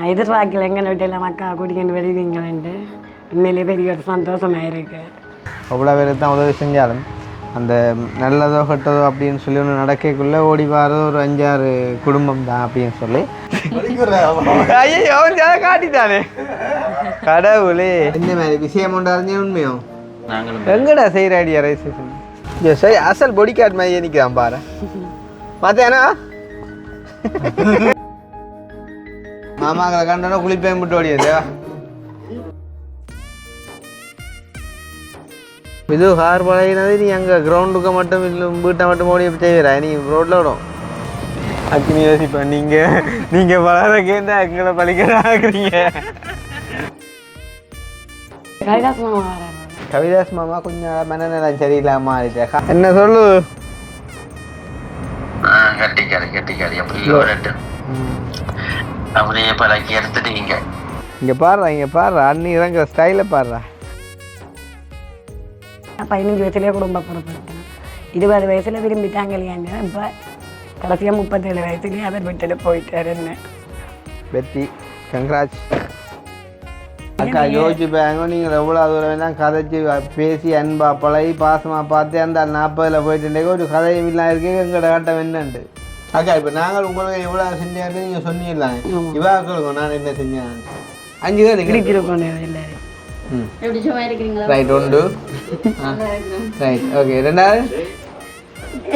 எதிர்பார்க்கல எங்கள் வீட்டில் மக்கா குடிக்கணும் வெளிவீங்கன்ட்டு உண்மையிலே பெரிய ஒரு சந்தோஷமாக இருக்குது. அவ்வளோ பேருக்கு தான் உதவி செஞ்சாலும் அந்த நல்லதோ கெட்டதோ அப்படின்னு சொல்லி ஒன்று நடக்கக்குள்ளே ஓடி வர ஒரு 5-6 குடும்பம் தான் அப்படின்னு சொல்லி ஐயோ காட்டிட்டானே கடவுளே. என்ன மாதிரி விஷயம் ஒன்று அறிஞ்சே உண்மையோ எங்கடா செய்கிற ஐடியா ரைசேஷன் சரி அசல் பொடி கார்டு மாதிரி நிற்கிறான் பாரு பார்த்தேனா மாமாக்களை கண்டோன்னா குளிப்பேன் விட்டு ஓடியது. இது கார் பழகினது நீ அங்கே கிரவுண்டுக்கு மட்டும் இல்லை வீட்டை மட்டும் ஓடி செய்கிறா நீ ரோட்டில் விடும் அக்கினி யோசிப்பேன் நீங்கள் பழகிறக்கேந்தா எங்களை பழிக்கிறாங்க. கவிதாஸ் மாமா கொஞ்சம் மனநலம் சரியில்லாம ஆயிட்டா என்ன சொல்லு இங்க பாடுறா அண்ணி இறங்குற ஸ்டைல பாடுறா. 15 வயசுலேயே குடும்ப பொறுப்படுத்தணும், 20 வயசுல விரும்பிட்டாங்க இல்லையாங்க. இப்போ கடைசியாக 37 வயசுலேயே அவர் விட்டுட்டு போயிட்டாரு. என்ன வெற்றி கங்க்ராட்ஸ் அக்கா. யோசிச்சுப்பாங்க நீங்கள் எவ்வளோ தூரம் வேணால் கதைச்சி பேசி அன்பா பழகி பாசமாக பார்த்து அந்த 40 போயிட்டு ஒரு கதையும் இல்லாமல் இருக்கு எங்களோட கட்டம் என்னண்டு அக்கா. இப்போ நாங்கள் உங்களுக்கு எவ்வளோ செஞ்சாரு நீங்கள் சொன்னீங்களாங்க இவா கேளுங்க நான் என்ன செஞ்சேன் 5 பேர் இருக்கிறோம். ரைட் 1 ரைட் ஓகே 2வது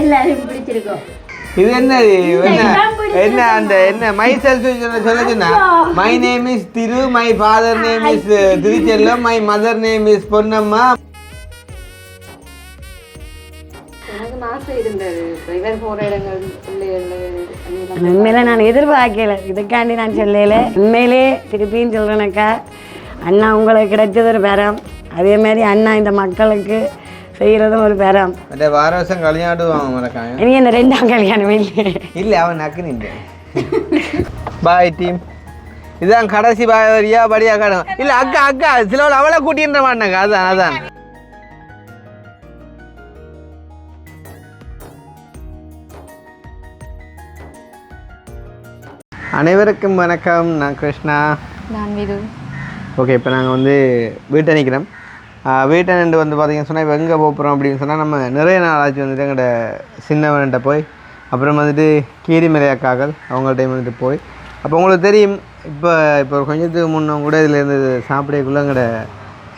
எல்லாரும் பிடிச்சிருக்கோம். இது என்னது என்ன அந்த என்ன மை செல்ஃப் சொல்லுச்சுன்னா my name is Thiru, my father name is Thiruchellam, my mother name is Ponnamma. உண்மையில நான் எதிர்பார்க்கல, இதுக்காண்டி நான் சொல்லல. உண்மையிலே திருப்பியும் சொல்றேனக்கா, அண்ணா உங்களுக்கு கிடைச்சது ஒரு பெறம், அதே மாதிரி அண்ணா இந்த மக்களுக்கு செய்கிறதும் ஒரு பெறம். வார வருஷம் கல்யாணம் மறக்காங்க இனி என்ன 2ஆம் கல்யாணம் இல்லை அவன் நக்கு நின்று பாய் டீம் இதுதான் கடைசி பாயா படியா காணும் இல்லை அக்கா சிலவள் அவளை கூட்டின்ற மாட்டாங்க. அதான் அனைவருக்கும் வணக்கம். நான் கிருஷ்ணா. நான் விது. ஓகே, இப்போ நாங்கள் வந்து வீட்டை நிற்கிறோம். வீட்டை நின்று வந்து பார்த்தீங்கன்னு சொன்னால் இப்போ எங்கே போகிறோம் அப்படின்னு சொன்னால் நம்ம நிறைய நாள் ஆச்சு வந்துட்டு எங்கள்கிட்ட சின்னவன்கிட்ட போய் அப்புறம் வந்துட்டு கீரிமலை அக்காக்கள் அவங்கள்ட்டையும் வந்துட்டு போய் அப்போ உங்களுக்கு தெரியும் இப்போ ஒரு கொஞ்சத்துக்கு முன்னே கூட இதுலேருந்து சாப்பிடக்குள்ளே எங்கள்ட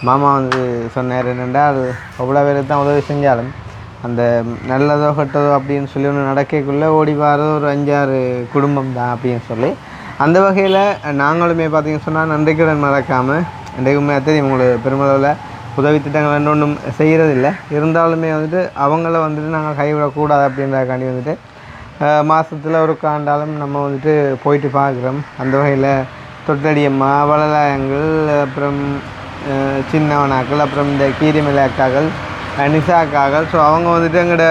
மாமா வந்து சொன்னார் என்னென்றால் அவ்வளோ பேருக்கு தான் உதவி செஞ்சாலும் அந்த நல்லதோ கெட்டதோ அப்படின்னு சொல்லி ஒன்று நடக்கக்குள்ளே ஓடி வர ஒரு 5-6 குடும்பம் தான் அப்படின்னு சொல்லி அந்த வகையில் நாங்களுமே பார்த்திங்கன்னு சொன்னால் நன்றிக்கடன் மறக்காமல் இன்றைக்குமே தெரியும் உங்களுக்கு பெருமளவில் உதவி திட்டங்கள் ஒன்றும் செய்கிறதில்லை. இருந்தாலுமே வந்துட்டு அவங்கள வந்துட்டு நாங்கள் கைவிடக்கூடாது அப்படின்றக்காண்டி வந்துட்டு மாதத்தில் ஒரு காண்டாலும் நம்ம வந்துட்டு போயிட்டு பார்க்குறோம். அந்த வகையில் தொட்டடியம்மா, வளலாயங்கள், அப்புறம் சின்னவனாக்கள், அப்புறம் இந்த கீரிமலை அக்காக்கள், நிசாக்காக்கள், ஸோ அவங்க வந்துட்டு எங்களோட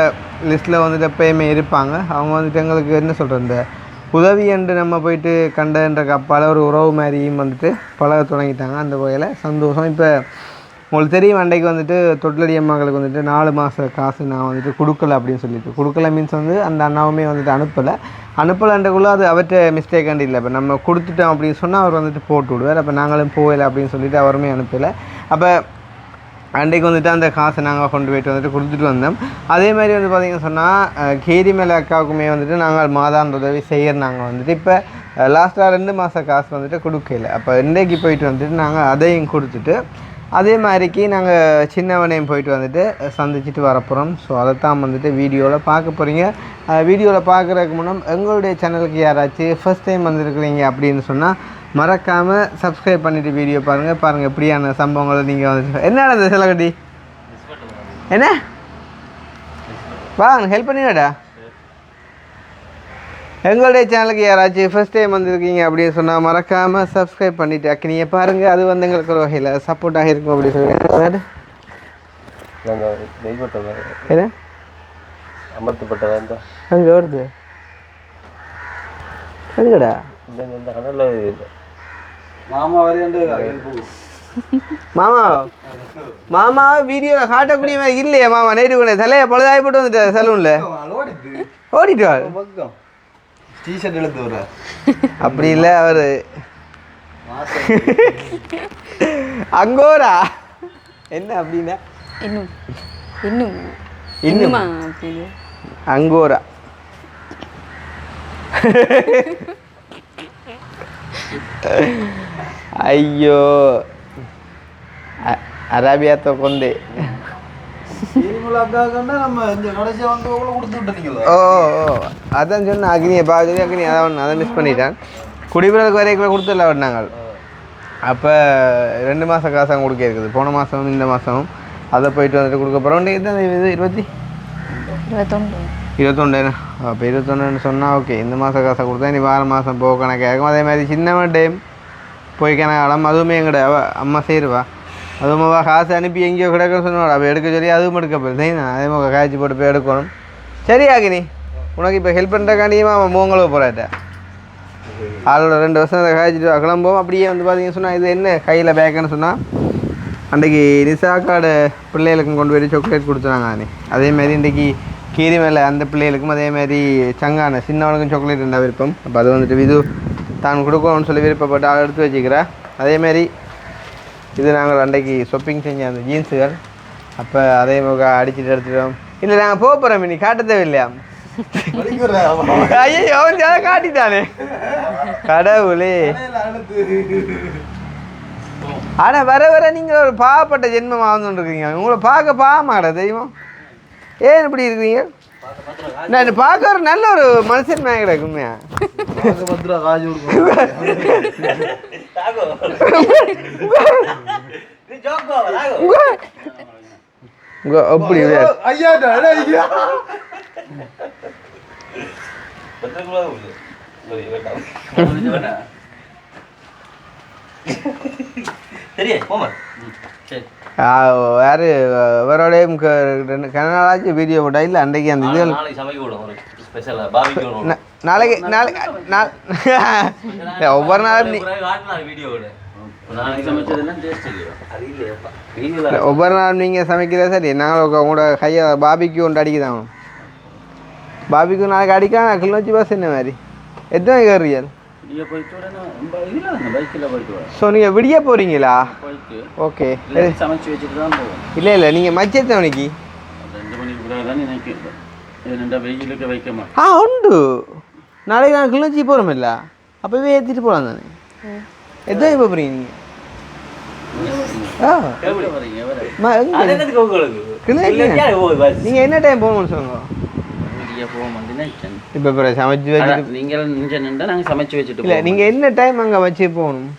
லிஸ்ட்டில் வந்துட்டு எப்பயுமே இருப்பாங்க. அவங்க வந்துட்டு எங்களுக்கு என்ன சொல்கிறது இந்த உதவி என்று நம்ம போயிட்டு கண்டன்ற கப்பால் ஒரு உறவு மாதிரியும் வந்துட்டு பழக தொடங்கிட்டாங்க. அந்த வகையில் சந்தோஷம். இப்போ உங்களுக்கு தெரியும் அன்றைக்கு வந்துட்டு தொட்டிலடி அம்மாக்களுக்கு வந்துட்டு 4 மாத காசு நான் வந்துட்டு கொடுக்கல அப்படின்னு சொல்லிட்டு கொடுக்கல மீன்ஸ் வந்து அந்த அண்ணாவுமே வந்துட்டு அனுப்பலைன்றக்குள்ளே அது அவர்கிட்ட மிஸ்டேக் அண்டு இல்லை. இப்போ நம்ம கொடுத்துட்டோம் அப்படின்னு சொன்னால் அவர் வந்துட்டு போட்டு விடுவார். அப்போ நாங்களும் போகலை அப்படின்னு சொல்லிட்டு அவருமே அனுப்பலை. அப்போ அன்றைக்கு வந்துட்டு அந்த காசை நாங்கள் கொண்டு போய்ட்டு வந்துட்டு கொடுத்துட்டு வந்தோம். அதே மாதிரி வந்து பார்த்திங்கன்னு சொன்னால் கீரிமலை அக்காவுக்குமே வந்துட்டு நாங்கள் மாதாந்த உதவி செய்யறாங்க வந்துட்டு இப்போ லாஸ்ட்டாக 2 மாத காசு வந்துட்டு கொடுக்கல. அப்போ இன்றைக்கு போயிட்டு வந்துட்டு நாங்கள் அதையும் கொடுத்துட்டு அதே மாதிரிக்கு நாங்கள் சின்னவனையும் போயிட்டு வந்துட்டு சந்திச்சுட்டு வரப்போகிறோம். ஸோ அதைத்தான் வந்துட்டு வீடியோவில் பார்க்க போகிறீங்க. வீடியோவில் பார்க்குறதுக்கு முன்னே எங்களுடைய சேனலுக்கு யாராச்சும் ஃபஸ்ட் டைம் வந்துருக்குறீங்க அப்படின்னு சொன்னால் மறக்காமல் சப்ஸ்கிரைப் பண்ணிவிட்டு வீடியோ பாருங்கள் எப்படியான சம்பவங்களை நீங்கள் வந்துட்டு என்ன அந்த செலகட்டி என்ன வாங்க ஹெல்ப் பண்ணிவிடா. எங்களுடைய சேனலுக்கு யாராச்சும் ஃபஸ்ட் டைம் வந்திருக்கீங்க அப்படின்னு சொன்னால் மறக்காமல் சப்ஸ்கிரைப் பண்ணிவிட்டு அக்கினியை பாருங்கள். அது வந்து எங்களுக்கு ஒரு வகையில் சப்போர்ட்டாக இருக்கும் அப்படின்னு சொல்லி என்ன அமர்த்தப்பட்ட அங்கே வருது எங்கடா மாமா வீடியோவில் காட்டக்கூடிய மாதிரி இல்லையா மாமா? நேற்று கூட தலையை பழுதாகி போட்டு வந்துட்டு சலூனில் ஓடிட்டு டீஷர்ட் எடுத்து வர அப்படி இல்லை அவர் அங்கோரா என்ன அப்படின்னா இன்னும் இன்னும் இன்னுமா அப்படின்னு அங்கோரா ஐயோ அரேபியாத்தை கொண்டு ஓ அதான் சொன்ன அக்னியை பார்த்து அக்னி அதை மிஸ் பண்ணிட்டான் குடிபிறகு வரைக்கும் கொடுத்துடல நாங்கள் அப்போ 2 மாதம் காசாக கொடுக்க இருக்குது போன மாதம் இந்த மாதமும் அதை போயிட்டு வந்துட்டு கொடுக்க போகிறோம் இது 21 அப்போ 21 சொன்னால் ஓகே இந்த மாதம் காசை கொடுத்தா நீ வார மாதம் போக கணக்காகும் அதே மாதிரி சின்னவன் டைம் போய் கணக்காலம் அதுவுமே எங்கட அம்மா செய்வா அதுவும் காசு அனுப்பி எங்கேயோ கிடக்குன்னு சொன்னாள் அப்போ எடுக்க சொல்லி அதுவும் எடுக்க போகுது அதே மாதிரி காய்ச்சி போட்டு போய் எடுக்கணும் சரி அக்னி உனக்கு இப்போ ஹெல்ப் பண்ணுறக்காண்டியுமா அவன் மூங்களுக்கு போகிறாட்ட ஆளோட 2 வருஷம் அதை காய்ச்சிட்டு கிளம்போம் அப்படியே வந்து பார்த்தீங்கன்னு சொன்னால் இது என்ன கையில் பேக்குன்னு சொன்னால் அன்றைக்கி நிசாக்காட பிள்ளைகளுக்கும் கொண்டு போய் சாக்லேட் கொடுத்துறாங்க அண்ணே அதேமாதிரி இன்றைக்கி கீரி மேலே அந்த பிள்ளைகளுக்கும் அதேமாதிரி சங்கான சின்னவனுக்கும் சாக்லேட் இருந்தால் விருப்பம் அப்போ அது வந்துட்டு இது தான் கொடுக்கணும்னு சொல்லி விருப்பப்பட்டு ஆள் எடுத்து வச்சுக்கிறேன் அதேமாதிரி இது நாங்கள் அன்றைக்கி ஷாப்பிங் செஞ்ச அந்த ஜீன்ஸுகள் அப்போ அதே முக அடிச்சுட்டு எடுத்துட்டோம் இல்லை நாங்கள் போக போகிறோம் நீ காட்ட தேவையில்லையா ஐயோ அவன் காட்டிட்டானே கடவுளே ஆனால் வர நீங்கள் ஒரு பாவப்பட்ட ஜென்மம் வாழ்ந்துருக்கீங்க உங்களை பார்க்க பாவமாடா தெய்வம் ஏன் இப்படி இருக்கிறீங்க நான் பார்க்க ஒரு நல்ல ஒரு மனுஷன் மேலே கிடக்குமையா அப்படி வேறு வேறோடையும் கனநாளாச்சு வீடியோ போட்டா இல்லை அன்றைக்கு அந்த இது நாளைக்கு ஒவ்வொரு நாளும் ஒவ்வொரு நாளும் நீங்கள் சமைக்கிறதா சரி நாங்கள் உங்களோட கையை பாபிக்கு ஒன்று அடிக்குதான் பாபிக்கு நாளைக்கு அடிக்கலாம் கிளோச்சி பஸ் என்ன மாதிரி எத்தனை கேட்றீங்க ஸோ நீங்கள் விடிய போகிறீங்களா ஓகே இல்லை இல்லை நீங்கள் மச்சத்தை மணிக்கு உண்டு நாளைக்கு நான் கிளர்ச்சி போகிறோம் இல்லை அப்போவே ஏற்றிட்டு போகலாம் தானே எத்தனை இப்போ போகிறீங்க நீங்கள் என்ன டைம் போகணும்னு சொல்லுங்க இப்போ சமைச்சு வச்சுட்டு நீங்கள் நாங்கள் சமைச்சு வச்சுட்டு இல்லை நீங்கள் என்ன டைம் அங்கே வச்சு போகணும்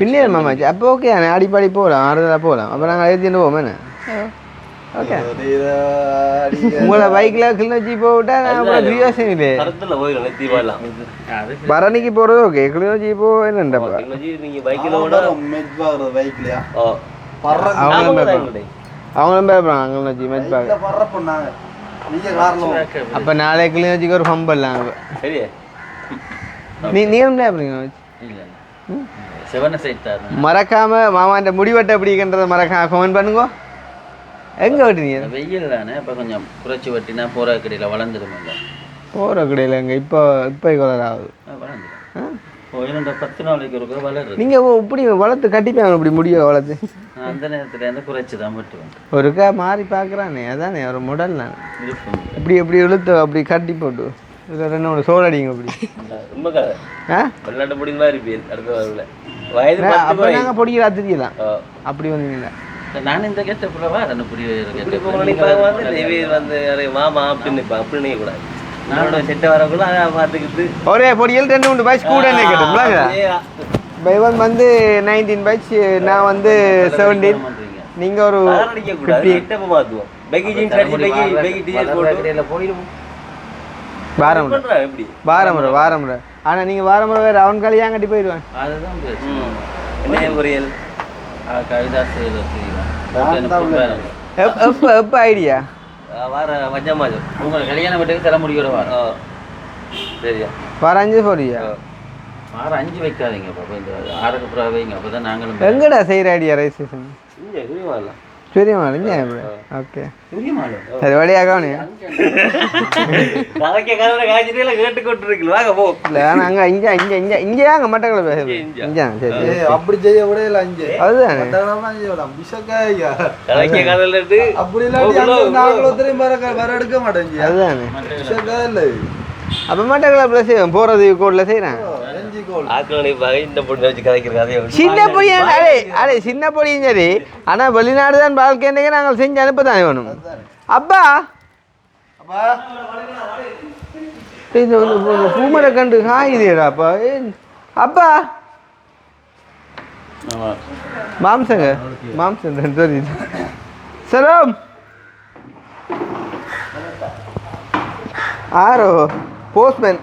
பின்னேறு மாமாச்சு அப்போ ஓகே அடிப்பாடி போகலாம் ஆறுதலாக போகலாம் அப்போ நாங்கள் ஏற்றிட்டு போவோம் என்ன ஓகே உங்களை பைக்கில் கிளிநொச்சி போவிட்டா நான் யோசனை இல்லை பரணிக்கு போகிறது ஓகே கிளிநொச்சி போ என்னப்பா அவங்களும் பயப்படுறாங்க கிளிநொச்சி மெச் பார்க்க அப்போ நாளைக்கு கிளிநொச்சிக்கு ஒரு பம்பல்லாம் நீங்களும் பயப்படுறீங்க மறக்காம மாமாண்ட முடிவெட்ட அப்படின்றத மறக்காம கமெண்ட் பண்ணுங்க எங்கே வெட்டினீங்க வெயில் தானே இப்போ கொஞ்சம் குறைச்சி வெட்டினா போகிற கடையில் வளர்ந்துடும் போகிற கடையில் எங்கே இப்போ கலர் ஆகுது வளர்ந்துடும் 10 நாளைக்கு ஒரு வளருது நீங்கள் இப்படி வளர்த்து கட்டிப்பாங்க இப்படி முடிய வளர்த்து அந்த நேரத்துலேருந்து குறைச்சி தான் வெட்டுவேன் ஒருக்கா மாறி பார்க்குறானே அதானே ஒரு முடல் நான் இப்படி எப்படி இழுத்து அப்படி கட்டி போட்டு இதில் 2 சோல் அடிங்க அப்படி விளையாட்டு முடியுமா இருப்பீங்க அப்போ நாங்கள் பொடிக்கிறா தெரியலாம் அப்படி வந்தீங்களா நான் இந்த கேட்டப்புல வர புரிய மாமா அப்படின்னு அப்படின்னு கூடாது நானோட செட்டை வரக்குள்ள பார்த்துக்கிட்டு ஒரே பொடியில் 2 பைக்ஸ் கூட கேட்டுங்களா பைவன் வந்து 19 பைக்ஸ் நான் வந்து 17 நீங்க ஒரு 50 மாத்துவோம் பெகி ஜீன்ஸ் அடிச்சு பெகி டிஷர்ட் போட்டு வாரம் ஆனா நீங்க வாரம் வேற அவன் கல்யாணம் கட்டி போயிடுவான் அதுதான் என்ன பொரியல் கவிதா எப்ப ஐடியா வார மஞ்சள் மாதம் உங்க கல்யாணம் வீட்டுக்கு தர முடியோட வாரம் சரியா வாரம் 5 போறியா வாரம் 5 வைக்காதீங்க இந்த 6க்கு அப்புறம் வைங்க அப்பதான் நாங்களும் எங்கடா செய்யற ஐடியா ரைசேஷன் பெரிய மாடு இங்கே ஓகே சரி வழியாகவனே கேட்டு கொண்டு இருக்கு வாங்க போ. இல்லை ஆனால் அங்கே இங்கே அங்கே மட்டக்களை பேசுகிறேன் இங்கே சரி அப்படி செய்ய விட இல்லை அஞ்சு அதுதானே கலக்கிய கதையில இருந்து அப்படி இல்லாட்டி நாங்களும் ஒருத்தரையும் வர எடுக்க மாட்டேங்க அதுதானே விஷக்கா இல்லை அப்போ மட்டக்களை செய்வோம் போகிறது கோடில் செய்கிறேன் எஞ்சி கோல் ஆக்களை இந்த பொண்ணு வச்சு கதைக்கிற கதையை சின்ன பொடியும் அடே சின்ன பொடியும் சரி ஆனால் வெளிநாடு தான் வாழ்க்கைன்றே நாங்கள் செஞ்சு அனுப்ப தானே வேணும் அப்பா இந்த பூமரை கண்டு காயுதேடா அப்பா அப்பா மாம்சங்க மாம்சம் சரி சலாம் ஆரோ போஸ்ட்மேன்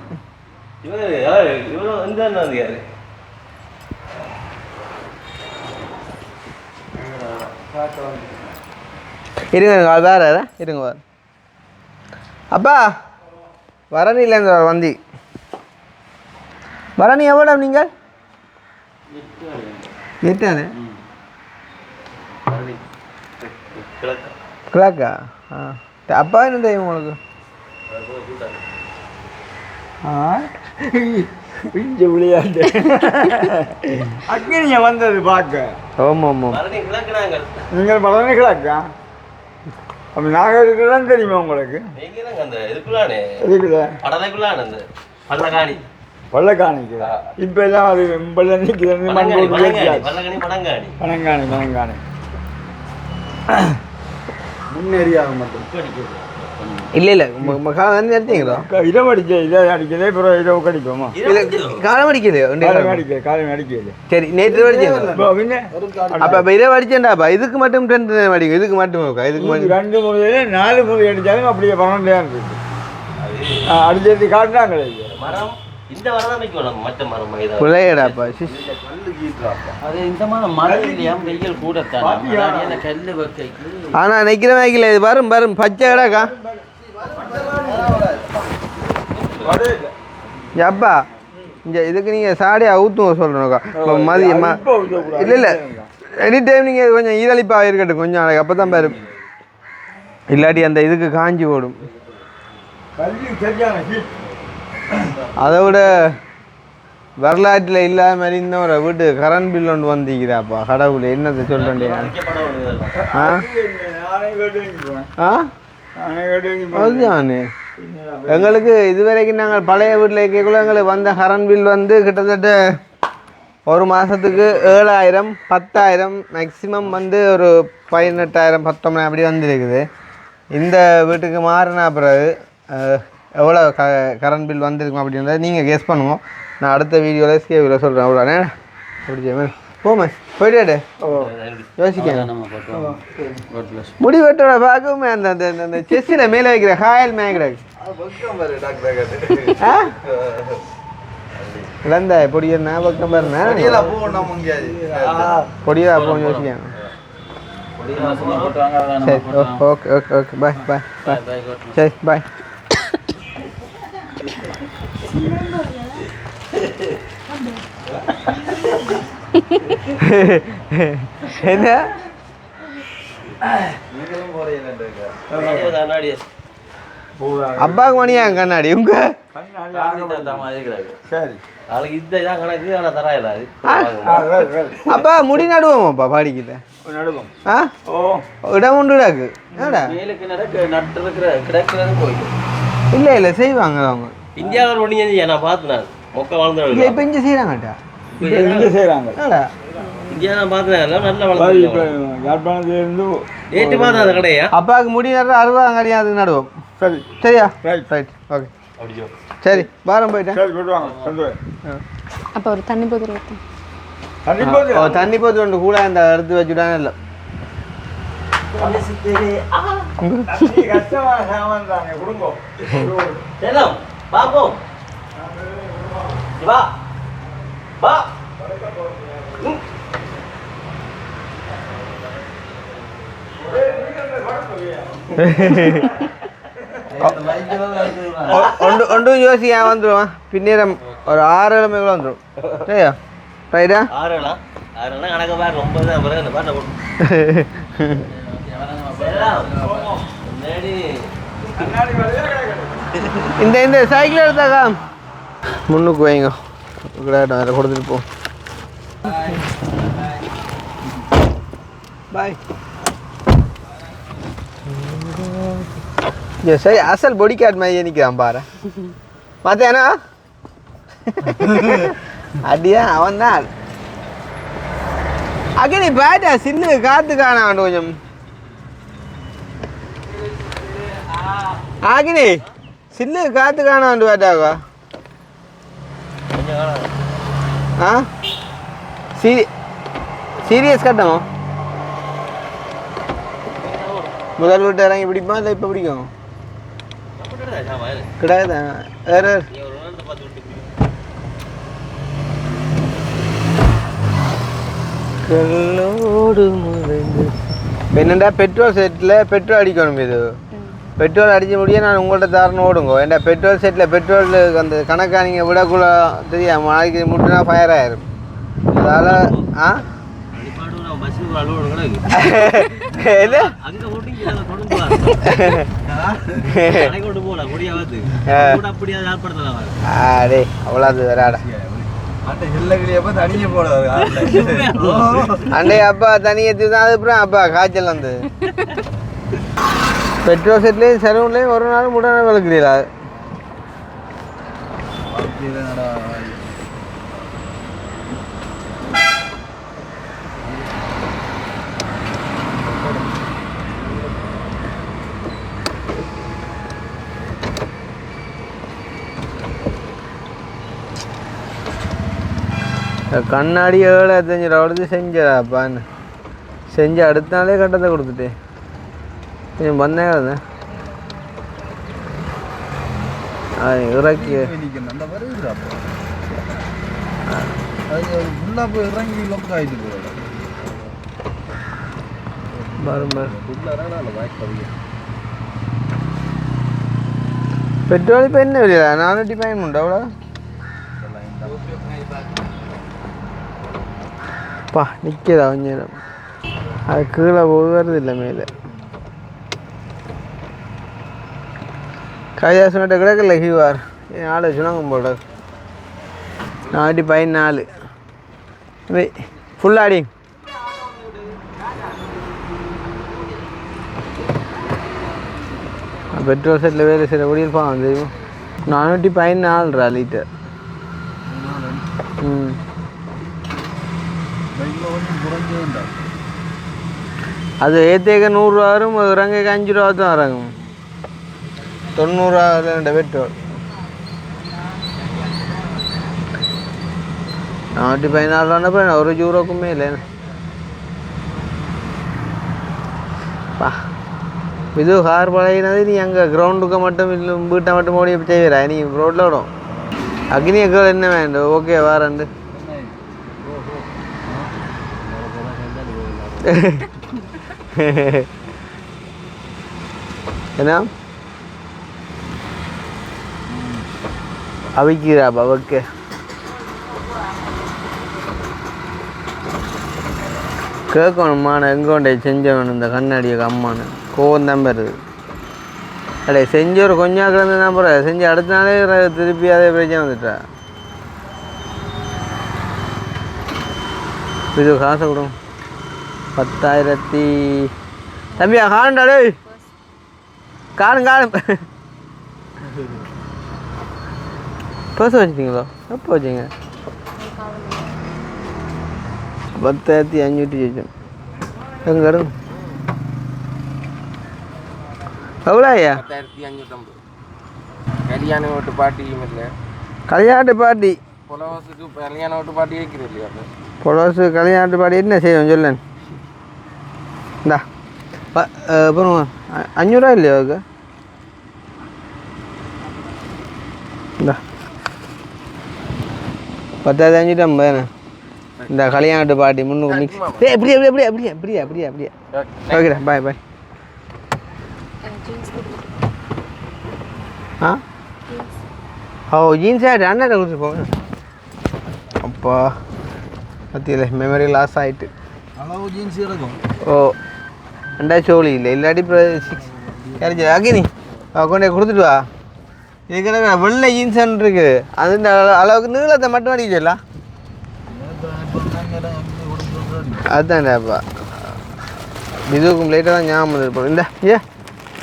இவரும் இந்த யாரு இருங்க அது வேறு இருங்க வேறு அப்பா வரணிலேருந்து வந்தி வரணி எவ்வளோ நீங்கள் எட்டானே கிழக்கா ஆ அப்பா என்ன தெரியும் உங்களுக்கு பிஞ்சு விளையாட்டு அக்கினிய வந்தது பார்க்க ஆமாம் ஆமாம் கிழக்குனாங்கள் நீங்கள் பலனை கிடக்கா அப்படி நாங்கள் இருக்கிறதான் தெரியுமா உங்களுக்கு நீங்க அந்த இதுக்குள்ளானே இருக்குல்ல படலைக்குள்ளான அந்த பள்ளக்காணி வெள்ளக்காணிக்குதா இப்போ எல்லாம் அது வெள்ள நிற்கிறது பழங்காணி பள்ளக்காணி பழங்காணி பணங்காணி பணங்காணி முன்னேறியாக மட்டும் இல்லை இல்லை காலம் வந்து எடுத்தீங்களோ இரவு அடிக்க இதை அடிக்கலே அப்புறம் இரவு கடிப்போமா இல்லை காலம் அடிக்கலையோ காலம் அடிக்கல காலம் அடிக்கல சரி நேற்று அடிச்சீங்க பின்ன அப்போ இரவு அடிச்சேன்டாப்பா இதுக்கு மட்டும் 2 அடிக்கும் இதுக்கு மட்டும் இதுக்கு மட்டும் 2 முறையில 4 முறை அடித்தாலும் அப்படியே 12 இருக்கு அடிச்சது காட்டினாங்களே மரம் இந்த மரம் தான் வைக்கணும் மற்ற மரம் இதை பிள்ளையடாப்பா அது இந்த மாதிரி மழை இல்லையா வெயில் கூடத்தான் கல்லு வைக்க ஆனால் நிற்கிற வைக்கல இது வரும் பச்சை கிடக்கா அப்பா இங்கே இதுக்கு நீங்கள் சாடியாக ஊற்றுங்க சொல்கிறோக்கா இப்போ மதியமா இல்லை எனி டைம் நீங்கள் கொஞ்சம் ஈரழிப்பாக இருக்கட்டும் கொஞ்சம் நாளைக்கு அப்போ தான் பாரு இல்லாட்டி அந்த இதுக்கு காஞ்சி ஓடும் அதை விட வரலாற்றில் இல்லாத மாதிரி இன்னொரு வீட்டு கரண்ட் பில் ஒன்று வந்திக்கிறாப்பா கடவுள் என்னத்தை சொல்கிறேன் ஆ ஆ அதுதானே எங்களுக்கு இதுவரைக்கும் நாங்கள் பழைய வீட்டில் இருக்கக்குள்ள எங்களுக்கு வந்த கரண்ட் பில் வந்து கிட்டத்தட்ட ஒரு மாதத்துக்கு 7,000 10,000 மேக்ஸிமம் வந்து ஒரு 18,000 19,000 அப்படி வந்துருக்குது. இந்த வீட்டுக்கு மாறின பிறகு எவ்வளோ கரண்ட் பில் வந்துருக்கும் அப்படின்றத நீங்கள் கெஸ் பண்ணுவோம். நான் அடுத்த வீடியோவில் ஸ்கேவியில் சொல்கிறேன். அவ்வளோண்ணே அப்படி போமே போயிட்டு யோசிக்க முடி வெட்டோட பார்க்கவுமே அந்த அந்த அந்த செஸ்ஸில் மேலே வைக்கிற ஹாயல் மேக்டாக் இழந்த பொடியா பக்கம் பாருண்ணா பொடியா போ யோசிக்க. சரி ஓகே ஓகே ஓகே பாய் பாய் பாய் சரி பாய். என்ன அப்பாவுக்கு மணியா கண்ணாடி உங்க அப்பா முடி நடுவோமாப்பா பாடிக்கிட்ட இடம் உண்டு கிடாக்கு இல்லை இல்லை செய்வாங்க அவங்க இந்தியாவில் ஒன்று நான் பார்த்தேன் மொக்க வாழ்ந்து இப்போ இங்கே செய்கிறாங்கட்டா இங்கே செய்கிறாங்க இந்தியா நான் பார்த்தேன் நல்லா வளர்ந்து யாழ்ப்பாணத்துலேருந்து ஏற்று பார்த்தேன் அந்த கடையா அப்பாவுக்கு முடி நடுற 60 கிடையாது நடுவோம். சரி சரியா ரைட் ரைட் ஓகே அப்படியோ சரி பாரம் போயிட்டேன். சரி கொண்டு வாங்க அப்போ ஒரு தண்ணி போதும் தண்ணி போத்து கொண்டு கூட அந்த எடுத்து வச்சுட்டாங்க. இல்லை கஷ்டமான சாமான் தாங்க குடும்பம் செல்லம் பாப்போம் வா வா ஒன்றும் யோசிக்க வந்துடுவான் பின்னேரம் ஒரு 6 கிழமைக்குள்ள வந்துடும். சரியா ரைட்டா 6 கணக்கு பாரு ரொம்ப தான் அந்த பாட்டை இந்த சைக்கிள் எடுத்தாக்கா முன்னுக்கு வைங்க விளையாட்டம் வேறு கொடுத்துட்டு போ பாய் சரி அசல் பொடி கார்டு மாதிரி நிற்கிறான் பாரு பார்த்தேனா அடியா அவன் தான் அக்கா நீ பேட்டா சின்ன காத்து காணாண்டு கொஞ்சம் ஆகினி சின்ன காத்து காணாண்டு பேட்டாக்கா ஆ சீரியஸ் கட்டமா முதல் வீட்டு இறங்கி பிடிப்பா இல்லை இப்போ பிடிக்கும் கிடையாது வேறு என்னண்டா பெட்ரோல் செட்டில் பெட்ரோல் அடிக்கணும் இது பெட்ரோல் அடிக்க முடிய நான் உங்கள்கிட்ட தரணும் ஓடுங்க ஏன்டா பெட்ரோல் செட்டில் பெட்ரோல் அந்த கணக்காக நீங்கள் விடக்குள்ள தெரியாம நாளைக்கு முட்டுனா ஃபயர் ஆயிரும் அதால் ஆ அடே அவ்வளோ அது வராடா அண்டே அப்பா தனியத்து தான் அதுக்கப்புறம் அப்பா காய்ச்சல் வந்து பெட்ரோல் செட்லேயும் செலவுலேயும் ஒரு நாள் முடன விளக்குறீங்களா கண்ணாடி 7,500 ரூபாய் செஞ்சாப்பான்னு செஞ்சு அடுத்த நாளே கட்டத்தை கொடுத்துட்டேன் கொஞ்சம் வந்தேன் இறக்கி பெட்ரோல் இப்போ என்ன விலையா 400 உண்டு அவ்வளோ பா நிற்கிறா கொஞ்சம் நேரம் அது கீழே போகிறது இல்லை மேலே கைதாசன்கிட்ட கிடக்கல ஹீவார் என் ஆளை சொன்னாங்க போட 414 ஃபுல்லாடி பெட்ரோல் செட்டில் வேலை செய்கிற ஒடியில் பாவம் தெரியுமா 414 லிட்டர் அது ஏற்றேக்க 100 ரூபா வரும் இறங்க 5 ரூபா தான் இறங்கும் 90 பெட்ரோல் 414 ஒரு யூரோக்கும் மேலே பா இது கார் பழகினது நீ அங்கே கிரவுண்டுக்கு மட்டும் இல்லை வீட்டை மட்டும் ஓடி செய்வீரா நீ ரோட்டில் விடும் அக்னியக்கள் என்ன வேண்டும் ஓகே வாரண்டு என்ன அவிக்கிறா பவக்கு கேட்கணும்மான எங்கோண்டே செஞ்சவன் இந்த கண்ணாடியை அம்மானு கோவம் தான் வருது அடே செஞ்ச ஒரு கொஞ்சம் கிடந்து தான் போகிற செஞ்சு அடுத்த நாளே திருப்பி அதே பிரச்சனை வந்துட்டா இது காசை கொடுங்க 10,000 தம்பியா காணுண்டாடே காணும் பர்ஸ் வச்சுட்டீங்களோ எப்போ வச்சிங்க 10,500 ஜெயிச்சோம் எங்கே இடம் எவ்வளோ ஐயா 10,550 கல்யாண ஓட்டு பாட்டியும் இல்லை கல்யாண பாட்டி புலவசுக்கு கல்யாண ஓட்டு பாட்டி வைக்கிறது இல்லையா புலவசு கல்யாண பாட்டி என்ன செய்வோம் சொல்லேன் இந்தா அப்புறம் 500 ரூபா இல்லையா அதுக்கு இந்தா 10,550 இந்த கல்யாணத்து பாட்டி முன்னுக்கு மிக்ஸ் அப்படியே ஓகேடா பாய் ஆ ஓ ஜீன்ஸ் ஆகிட்டு அண்ணன் கொடுத்துட்டு போங்க அப்பா பற்றியில் மெமரி லாஸ் ஆகிட்டு அளவு ஜீன்ஸ் இருக்கும் ஓ ரெண்டா சோழி இல்லை இல்லாட்டி இப்போ 6 கிடைச்சி அக்கினி கொண்டே கொடுத்துட்டு வா. இதுக்கு வெள்ளை ஜீன்ஸ் இருக்கு அது இந்த அளவுக்கு நீளத்தை மட்டும் அடிக்கலாம். அதுதான்டாப்பா இதுக்கும் லைட்டாக தான் ஞாபகம் இருப்போம். இந்த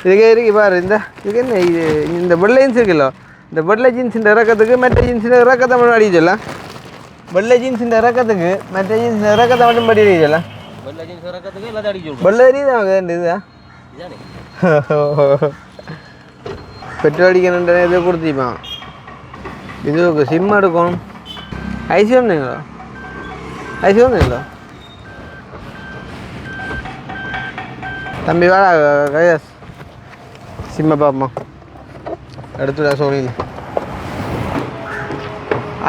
இதுக்கே இருக்கு பாரு. இதுக்கு என்ன இது இந்த வெள்ளை ஜீன்ஸ் இருக்குல்ல, இந்த வெள்ளை ஜீன்ஸ் இறக்கத்துக்கு மற்ற ஜீன்ஸ் இறக்கத்தை மட்டும் அடிக்கலாம். வெள்ளை ஜீன்ஸ் இறக்கத்துக்கு மற்ற ஜீன்ஸ் இறக்கத்தை மட்டும் படி அடிக்கலாம். வெள்ளை ஜீன்ஸ் இறக்கிறதுக்கு எல்லாத்தையும் அடிக்க வெள்ளை தான் இதுதான் பெட்ரோல் அடிக்கணுன்ற இதை கொடுத்திப்பான். இதுக்கு சிம் எடுக்கணும். ஐசி வந்தீங்களா? ஐசி வந்தீங்களா தம்பி? வா கையாஸ் சிம்மை பாப்பமா எடுத்துடா சோழி.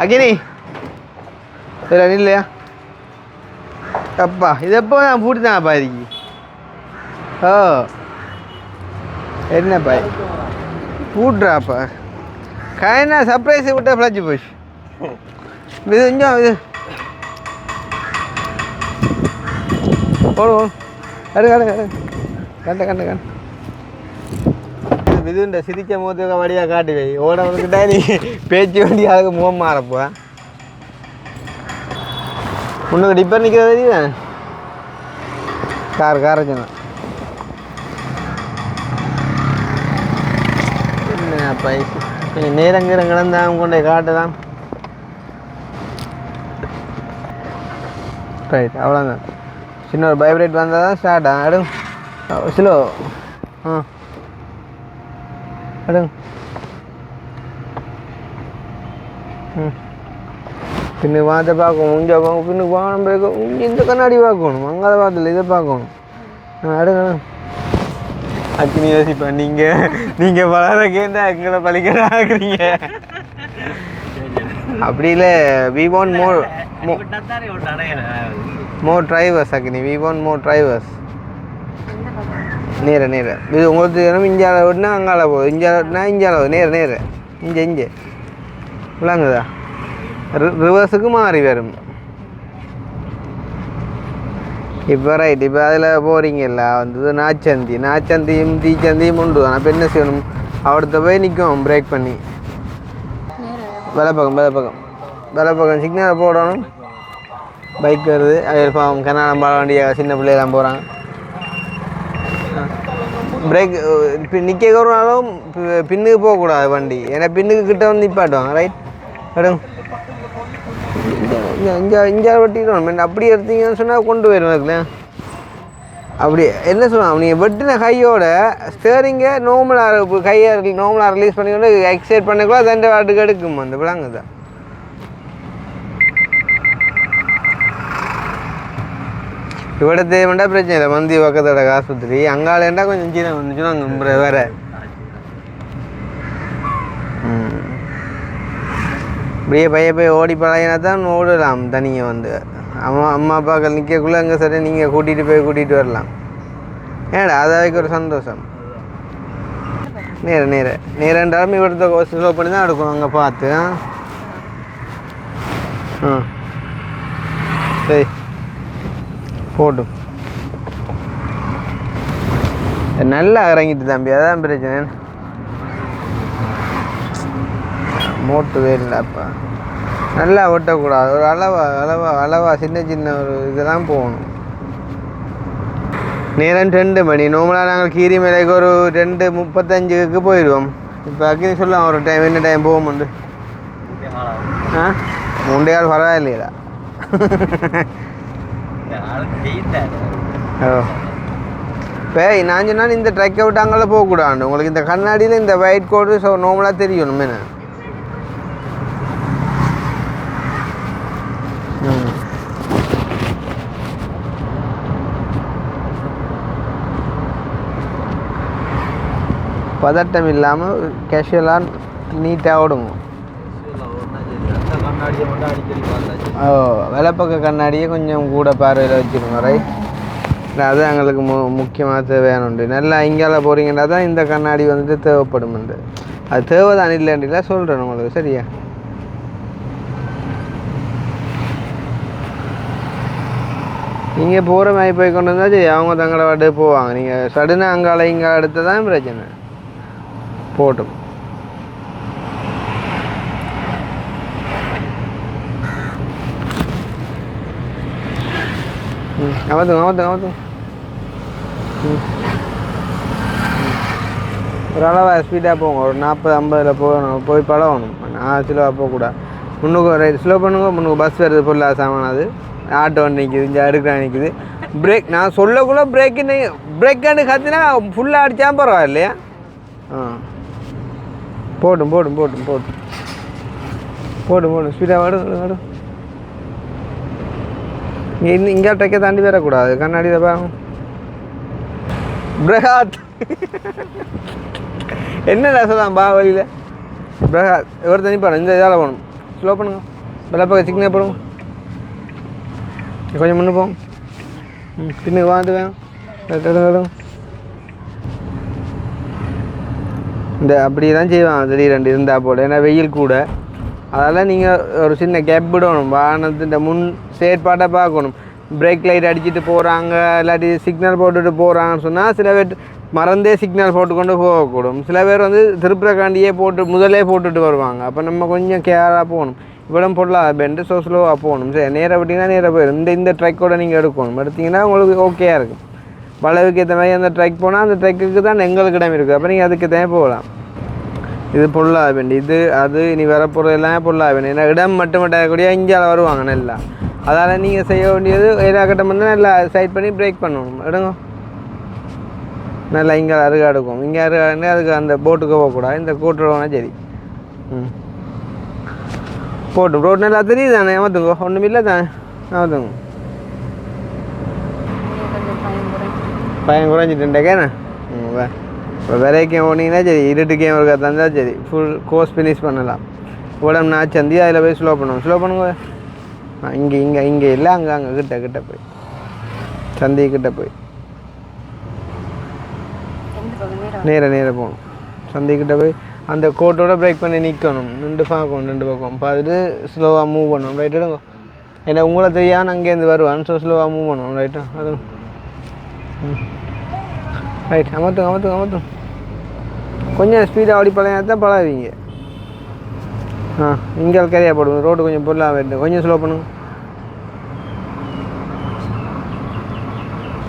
அகினி இல்லை இல்லையா அப்பா இது எப்போ நான் பூட்டி தான் பாதிக்கு. ஓ என்னப்பா பூட்றாப்பா காயனா சர்ப்ரைஸ் விட்டா ஃப்ளட்ஜு போச்சு. இது கொஞ்சம் இது போடுவோம். கண்ட விதுண்ட சிரிச்ச முகத்துக்கு வழியாக காட்டி வை. ஓடவனுக்கிட்ட நீ பேச்சு வண்டி அதுக்கு முகம் மாறப்போ உனக்கு டிப்பர் நிற்கிறது தானே கார் சொன்ன என்னப்பா கொஞ்சம் நேரங்கிற கிடந்தான் கொண்டே காட்டுதான். ரைட் அவ்வளோதான். சின்ன ஒரு வைப்ரேட் வந்தால் தான் ஸ்டார்ட் ஆடும். ஸ்லோ அடுங்க. பின்னு பார்த்து பார்க்கணும். உஞ்சா பார்க்கணும். பின்னுக்கு வாங்கணும். பிறகு இந்த கண்ணாடி பார்க்கணும். அங்கே பார்த்துல இதை பார்க்கணும். அடுங்க அக்கினி யோசிப்பேன். நீங்கள் வளரக்கேந்தா எங்களை பழிக்கடா ஆக்குறீங்க. அப்படி இல்லை. வி வாண்ட் மோர் டிரைவர்ஸ் அக்கினி. We want more drivers. நேர இது உங்களுக்கு இஞ்சால விட்டுனா அங்கால போகுது. இஞ்சால விட்டுனா இஞ்சால நேர இங்கே விளாங்குதா ரிவர்ஸுக்கு மாறி வரும். இப்போ ரைட். இப்போ அதில் போகிறீங்கல்ல வந்து நாச்சந்தியும் தீச்சந்தியும் உண்டு. ஆனால் இப்போ என்ன செய்யணும்? அவர்கிட்ட போய் நிற்கும் பிரேக் பண்ணி வலப்பக்கம் சிக்னலை போடணும். பைக் வருது. அதில் பாவம் கண்ணாடம் பாட வண்டியாக சின்ன பிள்ளையெல்லாம் போகிறாங்க. பிரேக் நிற்கிறனாலும் பின்னுக்கு போகக்கூடாது வண்டி. ஏன்னா பின்னுக்கு கிட்ட வந்து நிப்பாட்டுவாங்க. ரைட் மேடம் இங்கே வெட்டிடுவோம். அப்படி எடுத்தீங்கன்னு சொன்னால் கொண்டு போயிடுவாங்களே. அப்படி என்ன சொல்லுவாங்க? நீங்கள் வெட்டின கையோட ஸ்டேரிங்கை நார்மலாக ரிலீஸ் பண்ணிக்கொண்டு எக்ஸைட் பண்ணக்கூட தண்டை வாட்டுக்கு எடுக்கும். அந்த விளாங்க தான் இவிட தேவைண்டா பிரச்சனை இல்லை. மந்தி பக்கத்தோட ஆஸ்பத்திரி அங்காலேண்டா கொஞ்சம் சின்ன வந்துச்சுன்னா அங்கே வேற. இப்படியே பைய ஓடி பழகினா தான் ஓடலாம் தனியாக வந்து. அம்மா அப்பாக்கள் நிற்கக்குள்ளே அங்கே சரி நீங்கள் கூட்டிகிட்டு வரலாம். ஏடா அதாவைக்கு ஒரு சந்தோஷம். நேரண்டாலும் இவரத்தை ஸ்லோ பண்ணி தான் எடுக்கணும். அங்கே பார்த்து சரி போட்டும். நல்லா இறங்கிட்டு தம்பி. அதான் பிரச்சனை. மோட்டு வேலைப்பா நல்லா ஓட்டக்கூடாது. ஒரு அளவா சின்ன ஒரு இதெல்லாம் போகணும். நேரம் 2 மணி. நார்மலாக நாங்கள் கீரி மேலைக்கு ஒரு 2:35க்கு போயிடுவோம். இப்போ அக்கினி சொல்லலாம் ஒரு டைம் என்ன டைம் போகும்போது 3 பரவாயில்லையா? இப்போ நான் சொன்னால் இந்த ட்ரக்கை விட்டு அங்கெல்லாம் போகக்கூடாது. உங்களுக்கு இந்த கண்ணாடியில் இந்த ஒயிட் கோடு நார்மலாக தெரியணும். என்ன பதட்டம் இல்லாமல் கேஷுவலாக நீட்டாக ஓடுங்க. விலப்பக்க கண்ணாடியே கொஞ்சம் கூட பார்வையில் வச்சுருங்க. ரைட் அது எங்களுக்கு முக்கியமாக தேவையானுண்டு. நல்லா இங்கால போகிறீங்கன்னா தான் இந்த கண்ணாடி வந்துட்டு தேவைப்படும்ண்டு. அது தேவைதான் இல்லைன்றீங்களா சொல்கிறேன் உங்களுக்கு. சரியா? நீங்கள் போகிற மாதிரி போய் கொண்டு வந்தால் சரி அவங்க தங்களை வாட்டு போவாங்க. நீங்கள் சடனாக அங்கால இங்கே அடுத்து தான் பிரச்சனை போட்டும். அமர்த்துங்க. ஒரு அளவாக ஸ்பீடாக போங்க. ஒரு 40-50 போகணும். போய் பழகணும். ஸ்லோவாக போகக்கூடாது. முன்னுக்கு ஸ்லோ பண்ணுங்க. முன்னுக்கு பஸ் வருது பொருளாக சாமானாது. ஆட்டோ ஒன்று நிற்கிது. இங்கே அடுக்க நிற்கிது. பிரேக் நான் சொல்லக்குள்ள பிரேக்கான்னு கற்றுனா ஃபுல்லாக அடித்தா பரவாயில்லையா? போட்டும் ஸ்பீடாக வாடும். இங்கே ட்ரைக்கை தாண்டி வரக்கூடாது. கண்ணாடியில் பாருங்க. பிரகாத் என்னடா சொல்லலாம் வழியில் பிரகாத் எவர் தனி பாடம். இந்த இதால் போகணும். ஸ்லோ பண்ணுங்க. பலப்பக்கம் சிக்னல் போடுங்க. கொஞ்சம் முன்னு போங்க. பின்னுக்கு வாழ்ந்து வேணும். இந்த அப்படி தான் செய்வாங்க திடீரெண்டு இருந்தால் போல். ஏன்னா வெயில் கூட. அதெல்லாம் நீங்கள் ஒரு சின்ன கேப் விடணும். வாகனத்தின் முன் செயற்பாட்டை பார்க்கணும். பிரேக் லைட் அடிச்சுட்டு போகிறாங்க இல்லாட்டி சிக்னல் போட்டுட்டு போகிறாங்கன்னு சொன்னால் சில பேர் மறந்தே சிக்னல் போட்டுக்கொண்டு போகக்கூடும். சில பேர் வந்து திருப்புறக்காண்டியே முதலே போட்டுட்டு வருவாங்க. அப்போ நம்ம கொஞ்சம் கேராக போகணும். இவ்வளோ பொருளாக பெண்டு ஸ்லோவாக போகணும். சரி நேராக விட்டிங்கன்னா நேராக போயிடும். இந்த ட்ரைக்கோட நீங்கள் எடுக்கணும். எடுத்திங்கன்னா உங்களுக்கு ஓகேயாக இருக்கும். வளவுக்கு ஏற்ற மாதிரி அந்த ட்ரைக் போனால் அந்த ட்ரைக்குக்கு தான் எங்களுக்கு இடம் இருக்குது. அப்போ நீங்கள் அதுக்கு தான் போகலாம். இது பொருளாக வேண்டி இது அது இனி வரப்போகிறது எல்லாமே பொருளாக வேணும். ஏன்னா இடம் மட்டும் இஞ்சால் வருவாங்க நல்லா. அதால் நீங்கள் செய்ய வேண்டியது ஏதாக்கட்டம் வந்து நல்லா சைட் பண்ணி பிரேக் பண்ணணும். எடுங்க நல்லா இங்கே அருகா எடுக்கும். இங்கே அருகாண்டு அதுக்கு அந்த போட்டுக்கு போகக்கூடாது. இந்த கூட்டுறவுனா சரி. போட்டும். ரோடு நல்லா தெரியுது தானே? ஏமாத்துங்க. ஒன்றும் இல்லை தானே? ஏமாத்துங்க. பயம் குறைஞ்சிட்டுண்டேக்கேண்ணே. இப்போ விரைக்கும் போனீங்கன்னா சரி. இருட்டுக்கேம் இருக்கா தந்தால் சரி. ஃபுல் கோர்ஸ் ஃபினிஷ் பண்ணலாம். உடம்பு நாச்சந்தி அதில் போய் ஸ்லோ பண்ணுங்க. இங்கே இல்லை அங்கே கிட்ட போய் சந்திக்கிட்ட போய் நேர போகணும். சந்திக்கிட்ட போய் அந்த கோட்டோட பிரேக் பண்ணி நிற்கணும். ரெண்டு பக்கம் பார்த்துட்டு ஸ்லோவாக மூவ் பண்ணணும். ரைட் எடுங்க. ஏன்னா உங்களை தெரியாமல் அங்கேருந்து வருவான். ஸோ ஸ்லோவாக மூவ் பண்ணணும். ரைட்டா அது ரைட். அமர்த்துங்க. கொஞ்சம் ஸ்பீடாக ஓடி பழகினா பழகுவீங்க. இங்கே கரையாக போடுங்க. ரோடு கொஞ்சம் பொருளாக வேணும். கொஞ்சம் ஸ்லோ பண்ணுங்க.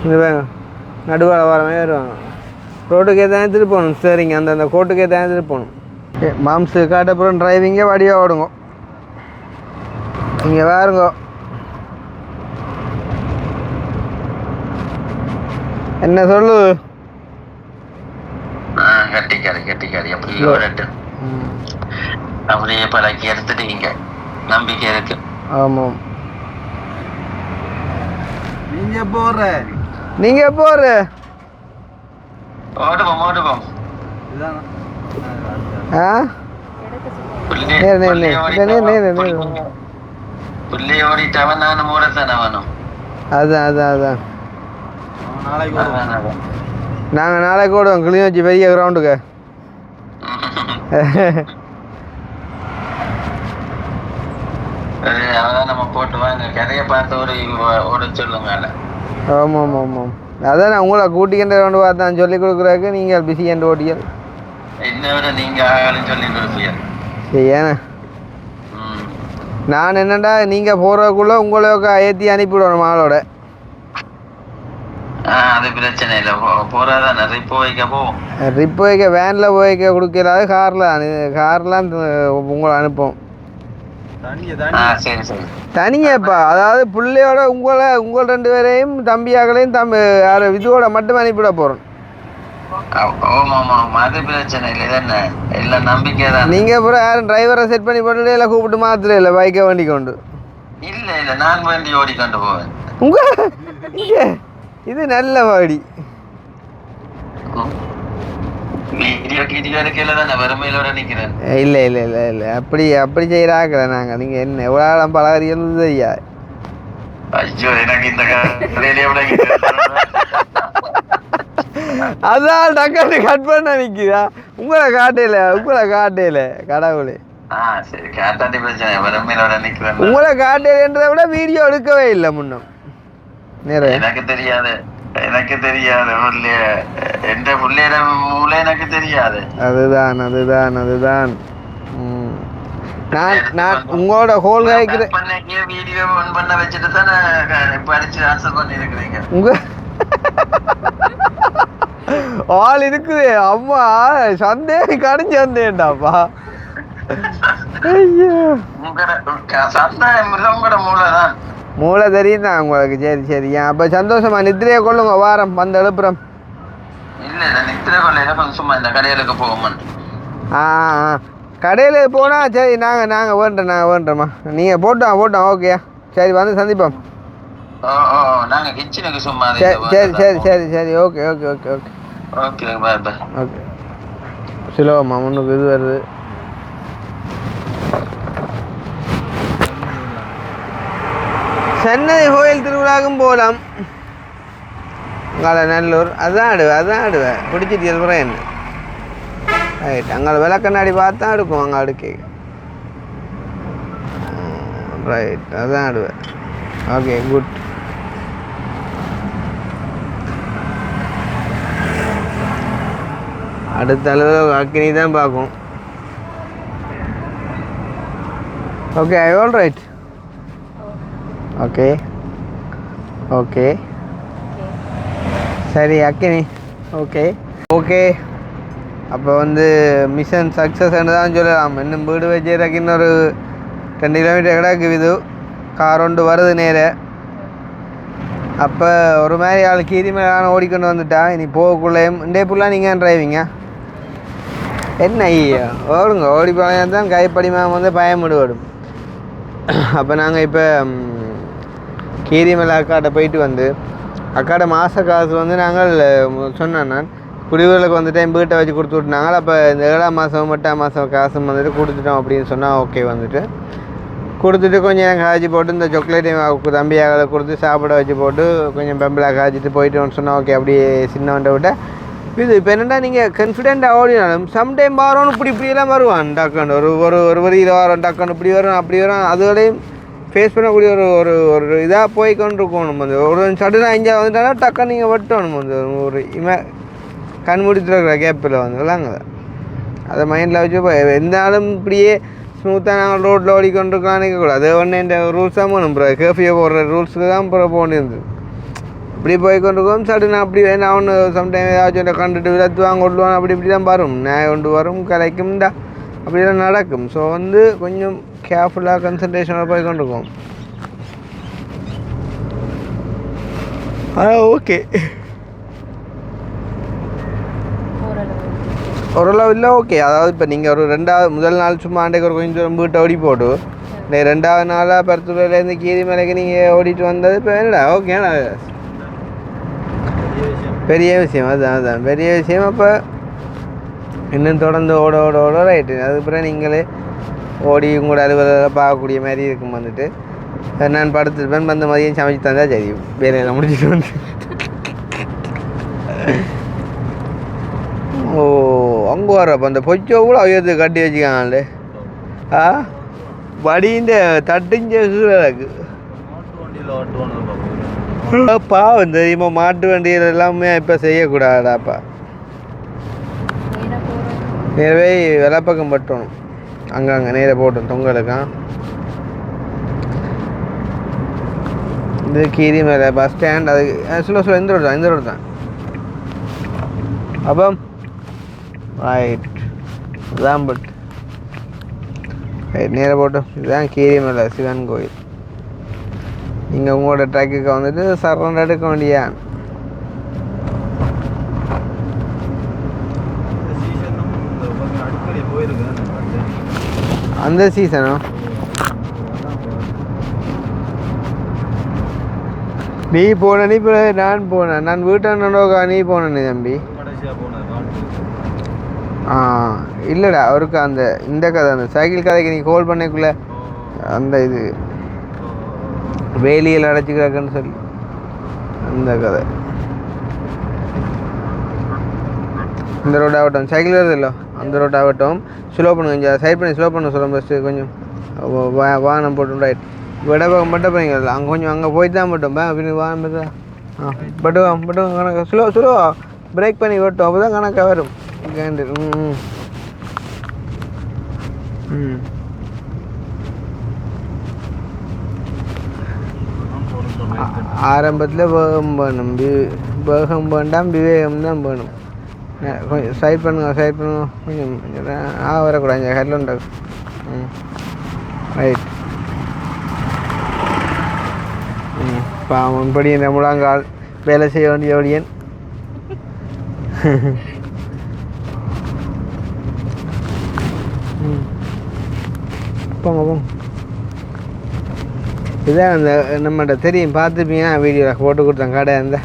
இது வேங்க நடுவார வாரமே வருவாங்க. ரோட்டுக்கு ஏதாவது திருப்பணும். சரிங்க. அந்த கோட்டுக்கு ஏதாவது திருப்பணும். மாம்ஸு காட்டப்புறம் டிரைவிங்கே வடியாக ஓடுங்க. இங்கே வேறுங்க. என்ன சொல்லு? கட்டிக்காரி அப்படியே பழக்கி எடுத்துட்டீங்க. நம்பிக்கை இருக்கு. ஆமாம். நீங்க போற ஓடுவோம். புள்ளி ஓடிட்டவன் நானும் ஓடத்தானே வேணும். அதான் நாங்கள் நாளைக்கு ஓடுவோம். கிளிநொச்சி பெரிய கிரவுண்டுக்கு. அதான் நம்ம போட்டு வாங்க. கரையை பார்த்து ஓட சொல்லுங்க. ஆமாம். அதான் நான் உங்களை கூட்டிக்கின்ற கொண்டு பார்த்தான் சொல்லிக் கொடுக்குறாக்கு. நீங்கள் பிஸி என்று ஓட்டியல் என்னை விட நீங்கள் சொல்லி கொடுப்பீங்க. சரியாண்ணா. நான் என்னண்டா நீங்கள் போகிறதுக்குள்ளே உங்களை ஏற்றி அனுப்பிவிடணும் ஆளோட. அது பிரச்சனை இல்லை. போகிறதானே ரிப்போ வைக்க வேனில் போய்க்க கொடுக்கலாது. கார்லாம் உங்களை அனுப்போம். தனியாப்பா. அதாவது பிள்ளையோட உங்கள் 2 பேரையும் தம்பியாகளையும் இதோட மட்டும் அனுப்பிவிட போகிறோம். நீங்கள் அப்புறம் யாரும் டிரைவரை செட் பண்ணி போட்டு இல்லை கூப்பிட்டு மாத்திர இல்லை பைக்கை வண்டி கொண்டு இல்லை நான் வண்டி ஓடிக்கொண்டு போவேன். இங்கே இது நல்ல வாடி. இல்லை அப்படி செய்யறாக்கல நாங்கள். நீங்கள் என்ன எவ்வளோ பழகிறீங்கன்னு தெரியாது. அதான் டக்குனு கட் பண்ண நிற்குதா? உங்களை காட்டையில கடவுளே. உங்களை காட்டையிலன்றதை விட வீடியோ எடுக்கவே இல்லை முன்னும். நிறைய எனக்கு தெரியாது எந்த புள்ளையிட மூளை எனக்கு தெரியாது. அதுதான் நான் உங்களோட ஹோல் காய்க்கிற வீடியோ ஆன் பண்ண வச்சுட்டு தான் படிச்சு ஆன்சர் பண்ணிருக்கிறீங்க. உங்க ஆள் இருக்குது அம்மா சந்தேகம் கடிஞ்சு வந்தேன்டாப்பா. ஐயோ உங்களோட மூளைதான். மூளை தெரியும் தான் உங்களுக்கு. சரி அப்போ சந்தோஷமா நித்திரையை கொள்ளுங்க. வாரம் வந்து எழுப்புறோம். இல்லை நித்திரை கொள்ளையில கொஞ்சம் சும்மா இந்த கடையிலுக்கு போகுமான். கடையில் போனால் சரி நாங்கள் வேண்டுறோம்மா. நீங்கள் போட்டோம் ஓகேயா. சரி வந்து சந்திப்போம். நாங்கள் கிச்சனுக்கு சும்மா. சரி ஓகே பாய் பாய். ஓகே சிலோம்மா முன்னுக்கு இது வருது. சென்னை கோயில் திருவிழாக்கும் போகலாம். அங்கே நல்லூர் அதான் ஆடுவேன் பிடிச்சிட்டு எழுப்புறேன் என்ன ரைட். அங்கே விளக்கண்ணாடி பார்த்தா எடுக்கும் அங்கே அடுக்கி. ரைட் அதான் ஆடுவேன். Okay good. அடுத்த அளவு அக்கினி தான் பார்க்கும். Okay all right. ஓகே சரி அக்கினி ஓகே அப்போ வந்து மிஷன் சக்ஸஸ்ன்னு தான் சொல்லலாம். இன்னும் வீடு வச்சுறக்கு இன்னொரு 2 கிலோமீட்டர் கிடக்குது. கார் ஒன்று வருது நேர. அப்போ ஒரு மாதிரி ஆள் கீரி மேலே ஓடிக்கொண்டு வந்துட்டா. இனி போகக்குள்ளேயும் இண்டே ஃபுல்லாக நீங்கள் டிரைவிங்க என்ன ஐயா ஓடுங்க. ஓடி போனால் தான் கைப்படிமா வந்து பயமுடு ஓடும். அப்போ நாங்கள் இப்போ கீரிமலை அக்காட்ட போயிட்டு வந்து அக்காட்ட மாத காசு வந்து நாங்கள் சொன்னேன் நான் குடிவர்களுக்கு வந்துட்டு என் வீட்டை வச்சு கொடுத்து விட்டுனாங்க. அப்போ இந்த 7ஆம் மாதம் 8ஆம் மாதம் காசு வந்துட்டு கொடுத்துட்டோம் அப்படின்னு சொன்னால் ஓகே வந்துட்டு கொடுத்துட்டு கொஞ்சம் எனக்கு காய்ச்சி போட்டு இந்த சாக்லேட்டையும் தம்பியாக கொடுத்து சாப்பிட வச்சு போட்டு கொஞ்சம் பெம்பலாக காய்ச்சிட்டு போயிட்டோன்னு சொன்னால் ஓகே. அப்படியே சின்னவன்ட்ட விட்ட இது இப்போ என்னென்னா நீங்கள் கான்ஃபிடென்ட்டாக ஓடினாலும் சம்டைம் வரோன்னு இப்படியெல்லாம் வருவான் டக்குன்னு ஒரு வரியில் வரும் டக்குன்னு இப்படி வரும் அப்படி வரும். அதோடையும் ஃபேஸ் பண்ணக்கூடிய ஒரு இதாக போய் கொண்டு இருக்கணும். வந்து ஒரு சடனாக இங்கே வந்துட்டானா டக்குன்னு நீங்கள் வெட்டணும். வந்து ஒரு கண்மூடித்துருக்கிற கேப்பில் வந்துலாங்க. அதை மைண்டில் வச்சு எந்த நாளும் இப்படியே ஸ்மூத்தாக நாங்கள் ரோட்டில் ஓடிக்கொண்டிருக்கலாம் நினைக்கக்கூடாது. அது ஒன்று இந்த ரூல்ஸாக போகணும். கேஃபியை போடுற ரூல்ஸுக்கு தான் போகணுது. இப்படி போய்கொண்டிருக்கோம் சடனாக அப்படி நான் ஒன்று சம்டைம் ஏதாச்சும் கண்டுட்டு விளத்துவாங்க கொள்ளுவாங்க. இப்படி தான் வரும். நியாயம் கொண்டு வரும் கலைக்கும்டா அப்படிலாம் நடக்கும். ஸோ வந்து கொஞ்சம் கேர்ஃபுல்லாக கன்சன்ட்ரேஷனோட போய்கொண்டிருக்கோம். ஓகே ஓரளவு இல்லை ஓகே. அதாவது இப்போ நீங்கள் ஒரு முதல் நாள் சும்மா ஆண்டைக்கு ஒரு கொஞ்சம் தூரம் வீட்டை ஓடி போட்டு 2வது நாளாக பருத்தூர்லேருந்து கீரி மலைக்கு நீங்கள் ஓடிட்டு வந்தது இப்போ என்னடா ஓகேண்ணா பெரிய விஷயம். அதுதான் பெரிய விஷயம். அப்போ இன்னும் தொடர்ந்து ஓட ரைட்டு. அதுக்கப்புறம் நீங்களே ஓடி உங்களோட அலுவலக பார்க்கக்கூடிய மாதிரி இருக்கும். வந்துட்டு நான் படுத்துருப்பேன் வந்து மதியம் சமைச்சு தந்தால் சரி வேலையெல்லாம் முடிச்சுட்டு வந்து. ஓ அங்கே வரப்போ அந்த பொச்சோ கூட உயர்த்து கட்டி வச்சுக்காங்களே. வடிந்த தட்டுஞ்ச இருக்கு பாவம் தெரியுமா. மாட்டு வண்டிகள் எல்லாமே இப்போ செய்யக்கூடாதாப்பா. நேரவே விலப்பக்கம் பட்டணும். அங்கங்கே நேராக போட்டோம் தொங்கலுக்கான். இது கீரி மேலே பஸ் ஸ்டாண்ட். அது சொல்ல இந்த ரோடு தான். அப்போ ரைட் அதான் பட் ரைட் நேராக போட்டோம். இதுதான் கீரி மேலே சிவன் கோயில். நீங்கள் உங்களோட ட்ராக்குக்கு வந்துட்டு சரௌண்ட் எடுக்க வேண்டியா. அந்த சீசனா நீ போன நீ இப்போ நான் போனேன். நான் வீட்டானோக்கா நீ போனே தம்பி. இல்லைடா அவருக்கு அந்த இந்த கதை அந்த சைக்கிள் கதைக்கு நீ கால் பண்ணக்குள்ள அந்த இது வேலியில் அடைச்சிக்கிறாக்குன்னு சொல்லி அந்த கதை. இந்த ரோடு ஆகட்டும் சைக்கிள் வருது இல்லை அந்த ரோடு ஆகட்டும் ஸ்லோ பண்ணுங்க. கொஞ்சம் சைட் பண்ணி ஸ்லோ பண்ண சொல்கிறோம். ஃபஸ்ட்டு கொஞ்சம் வாகனம் போட்டு ரைட் விட மட்டும் போய்ங்க. அங்கே கொஞ்சம் அங்கே போயிட்டு தான் மட்டும் அப்படின்னு வாகனம் பார்த்தா பட்டுவோம் கணக்கு ஸ்லோ பிரேக் பண்ணி ஓட்டும் அப்போ தான் கணக்காக வரும் கேண்டில் ஆரம்பத்தில் வேகம் வேண்டாம் விவேகம் தான் வேணும் கொஞ்சம் சைட் பண்ணுங்க கொஞ்சம் வரக்கூடாது ஹெல்ல உண்டு ரைட் பாவம் படி இந்த முழங்கால் வேலை செய்ய வேண்டிய ஒடியன் போங்க இதான் அந்த நம்மகிட்ட தெரியும் பார்த்துப்பீங்க வீடியோவில் போட்டு கொடுத்தேன் கடை அந்த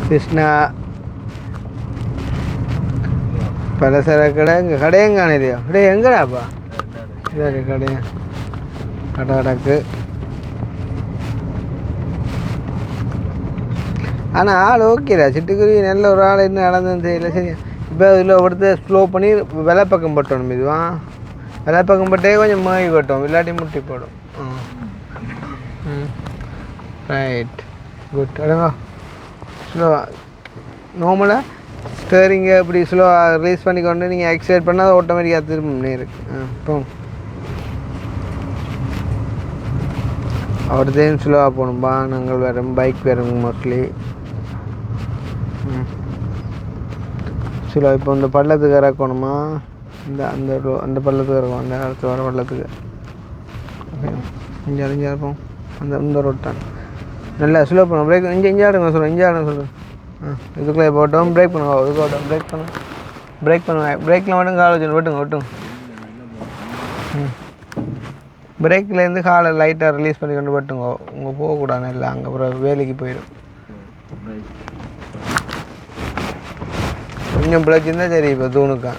கிருஷ்ணா பலசர கடை இங்கே கடையும் காணிலையோ கடை எங்கடாப்பா சரி கடையா கடக்கு ஆனால் ஆள் ஓகேடா சிட்டுக்குருவி நல்ல ஒரு ஆள் இன்னும் நடந்தது தெரியல சரி இப்போ இதில் ஒருத்த ஸ்லோ பண்ணி வெலை பக்கம் பட்டணும் இதுவா வெலை பக்கம் பட்டே கொஞ்சம் மாகி கட்டும் இல்லாட்டி முட்டி போடும் ரைட் குட் அடங்கோ ஸ்லோவாக நார்மலாக ஸ்டேரிங்கை இப்படி ஸ்லோவாக ரிலீஸ் பண்ணி கொண்டு நீங்கள் எக்ஸைட் பண்ணால் ஆட்டோமேட்டிக்காக திரும்ப நேருக்கு போங்க அவர்தான் ஸ்லோவாக போகணும்பா நாங்கள் வரோம் பைக் வரோம் மோஸ்ட்லி ஸ்லோ இப்போ இந்த பள்ளத்துக்கு இறக்கணுமா அந்த பள்ளத்துக்கு இறக்கும் அந்த அடுத்து வர பள்ளத்துக்கு இங்கே இருப்போம் இந்த ரோட்டான் நல்லா ஸ்லோ பண்ணுவோம் பிரேக் இங்கே ஆடுங்க சொல்கிறேன் இதுக்குள்ளே போட்டோம் பிரேக் பண்ணுவோம் இதுக்கு ஓட்டும் பிரேக் பண்ணுவேன் பிரேக்கில் மட்டும் காலை வச்சு வெட்டுங்க பிரேக்லேருந்து காலை லைட்டாக ரிலீஸ் பண்ணி கொண்டு பட்டுங்க உங்கள் போகக்கூடாது இல்லை அங்கே அப்புறம் வேலைக்கு போயிடும் கொஞ்சம் பிழைச்சிருந்தா சரி இப்போ தூணுக்கா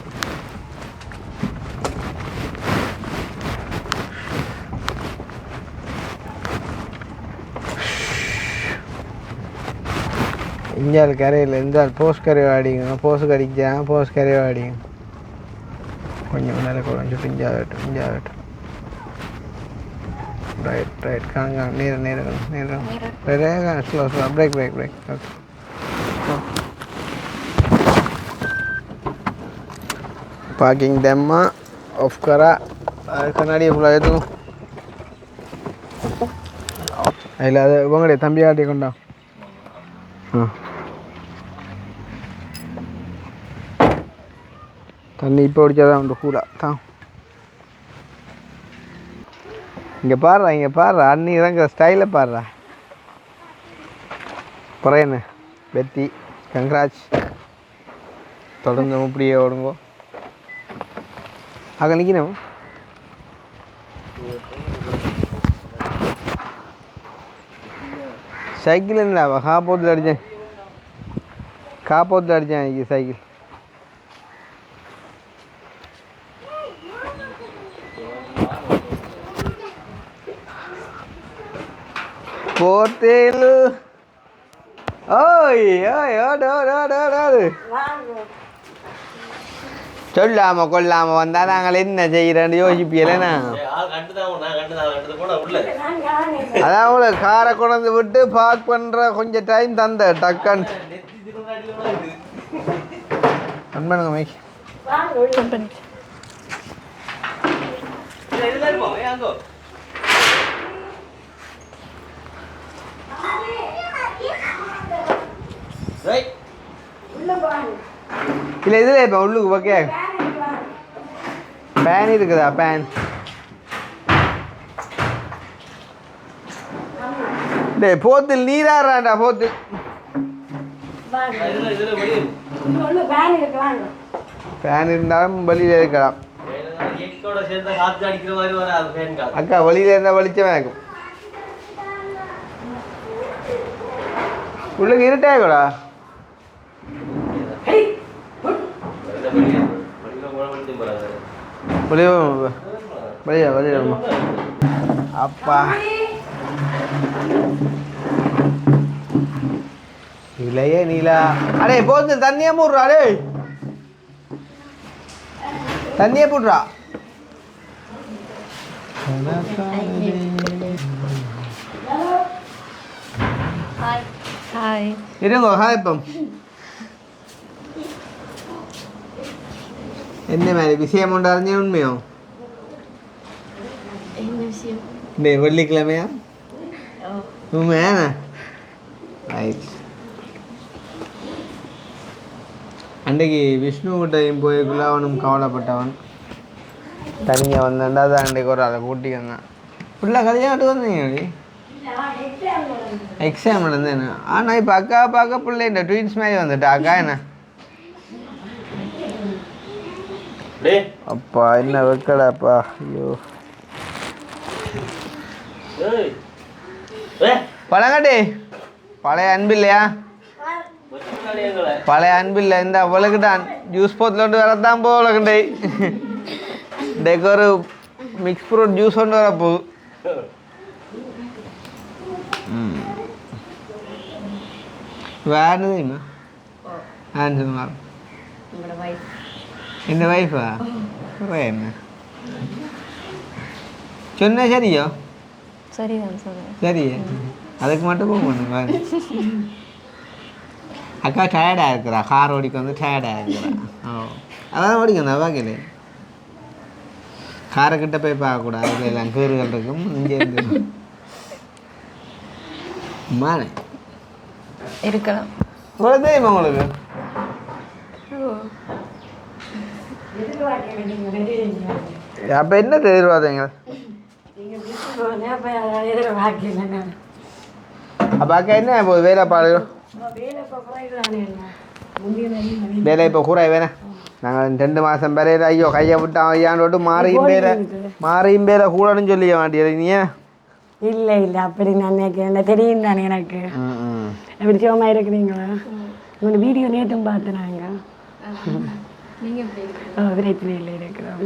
இஞ்சால் கரையில் இருந்தால் போஸ்ட் கரையை ஆடிங்க போஸ்ட் கரையை ஆடிங்க கொஞ்சம் நேரம் குறைஞ்சிட்டு இஞ்சாகட்டும் ரைட் காங்க நேரம் slow break okay parking dam में ऑफ करा कनाडी फुला तू अल्ल उंगड़े तंबी आटिकोंडा தண்ணி இப்போ குடிச்சாதான் உண்டு கூட தான் இங்கே பாடுறா அண்ணி இறங்குற ஸ்டைலை பாடுறா புறையண்ணு பெத்தி கங்கராஜ் தொடர்ந்து இப்படியே ஓடுங்கோ அங்கே நிற்கணும் சைக்கிள் என்ன காப்போத்தில் அடித்தேன் இங்கே சைக்கிள் போத்தேலு ஓய் சொல்லாம கொல்லாம வந்தா நாங்கள் என்ன செய்யறேன்னு யோசிப்பீங்களா அதான் அவங்கள காரை கொண்டு விட்டு பார்க் பண்ற கொஞ்சம் டைம் தந்த டக்கன் பண்ணுங்க மேக் இல்லை இதில் இப்போ உள்ளுக்கு ஓகே பேன் இருக்குதா பேன் டே போத்தில் நீராடுறாண்டா போத்தில் ஃபேன் இருந்தாலும் வெளியில் இருக்கலாம் அக்கா வெளியில் இருந்தால் வெளிச்சமே இருக்கும் உள்ளுக்கு இருட்டாகூடா வெளியே அப்பா இல்லையே நீலா அடே போது தண்ணியே போடுறா அடே தண்ணியே போடுறா இருங்கோ ஹாய்ப்பம் என்ன மாதிரி விஷயம் ஒன்று அறிஞ்ச உண்மையோ இந்த வெள்ளிக்கிழமையா உண்மையா ரைட் அன்றைக்கு விஷ்ணுகிட்டையும் போய்க்குள்ள அவனும் கவலைப்பட்டவன் தனியாக வந்தாண்டா தான் அன்றைக்கு ஒரு அதை கூட்டி வந்தான் ஃபுல்லாக கல்யாணத்துக்கு வந்தீங்க எக்ஸாம் நடந்தேன் ஆனால் இப்போ அக்கா பார்க்க பிள்ளை இந்த ட்வீன்ஸ் மாதிரி வந்துட்டா அக்கா என்ன அப்பா என்ன வைக்கடாப்பா ஐயோ பழங்கட்டி பழைய அன்பு இல்லையா பழைய அன்பு இல்லை இந்த உலகிட்டான் ஜூஸ் போத்துலோட்டு வரத்தான் போ உலகண்டை இன்றைக்கு ஒரு மிக்ஸ் ஃப்ரூட் ஜூஸ் கொண்டு வரப்போ வேறு தெரியுமா சொல்லுங்க இந்த வைஃபா என்ன சொன்ன சரியோ சரிதான் சொல்லுங்க. சரி அதுக்கு மட்டும் போக பண்ணுங்க அக்கா டயர்டாக இருக்கிறா கார் ஓடிக்க வந்து டயர்டாக இருக்கிறா ஓ அதான் ஓடிக்கணும் அவாக்கல காரை கிட்ட போய் பார்க்கக்கூடாது அதில் எல்லாம் கீறுகள் இருக்கும் இங்கே இருந்து மானே இருக்கலாம். உங்களுக்கு தெரியுமா உங்களுக்கு அப்போ என்ன எதிர்பார்த்தீங்க அப்போ அக்கா என்ன போகுது வேலை பாடு வேலை இப்போ கூறாய் வேணா நாங்கள் 2 மாதம் பேரையில் ஐயோ கையை விட்டான் ஐயான்னு விட்டு மாறியும் பேரை கூடன்னு சொல்லிய மாட்டேன் நீ இல்லை இல்லை அப்படி நான் நினைக்கிறேன் தெரியும் தானே எனக்கு எப்படி சிவமாக இருக்கிறீங்களா உங்களோட வீடியோ நேற்றும் பார்த்து நாங்கள் பிரச்சனையில் இருக்கிறோம்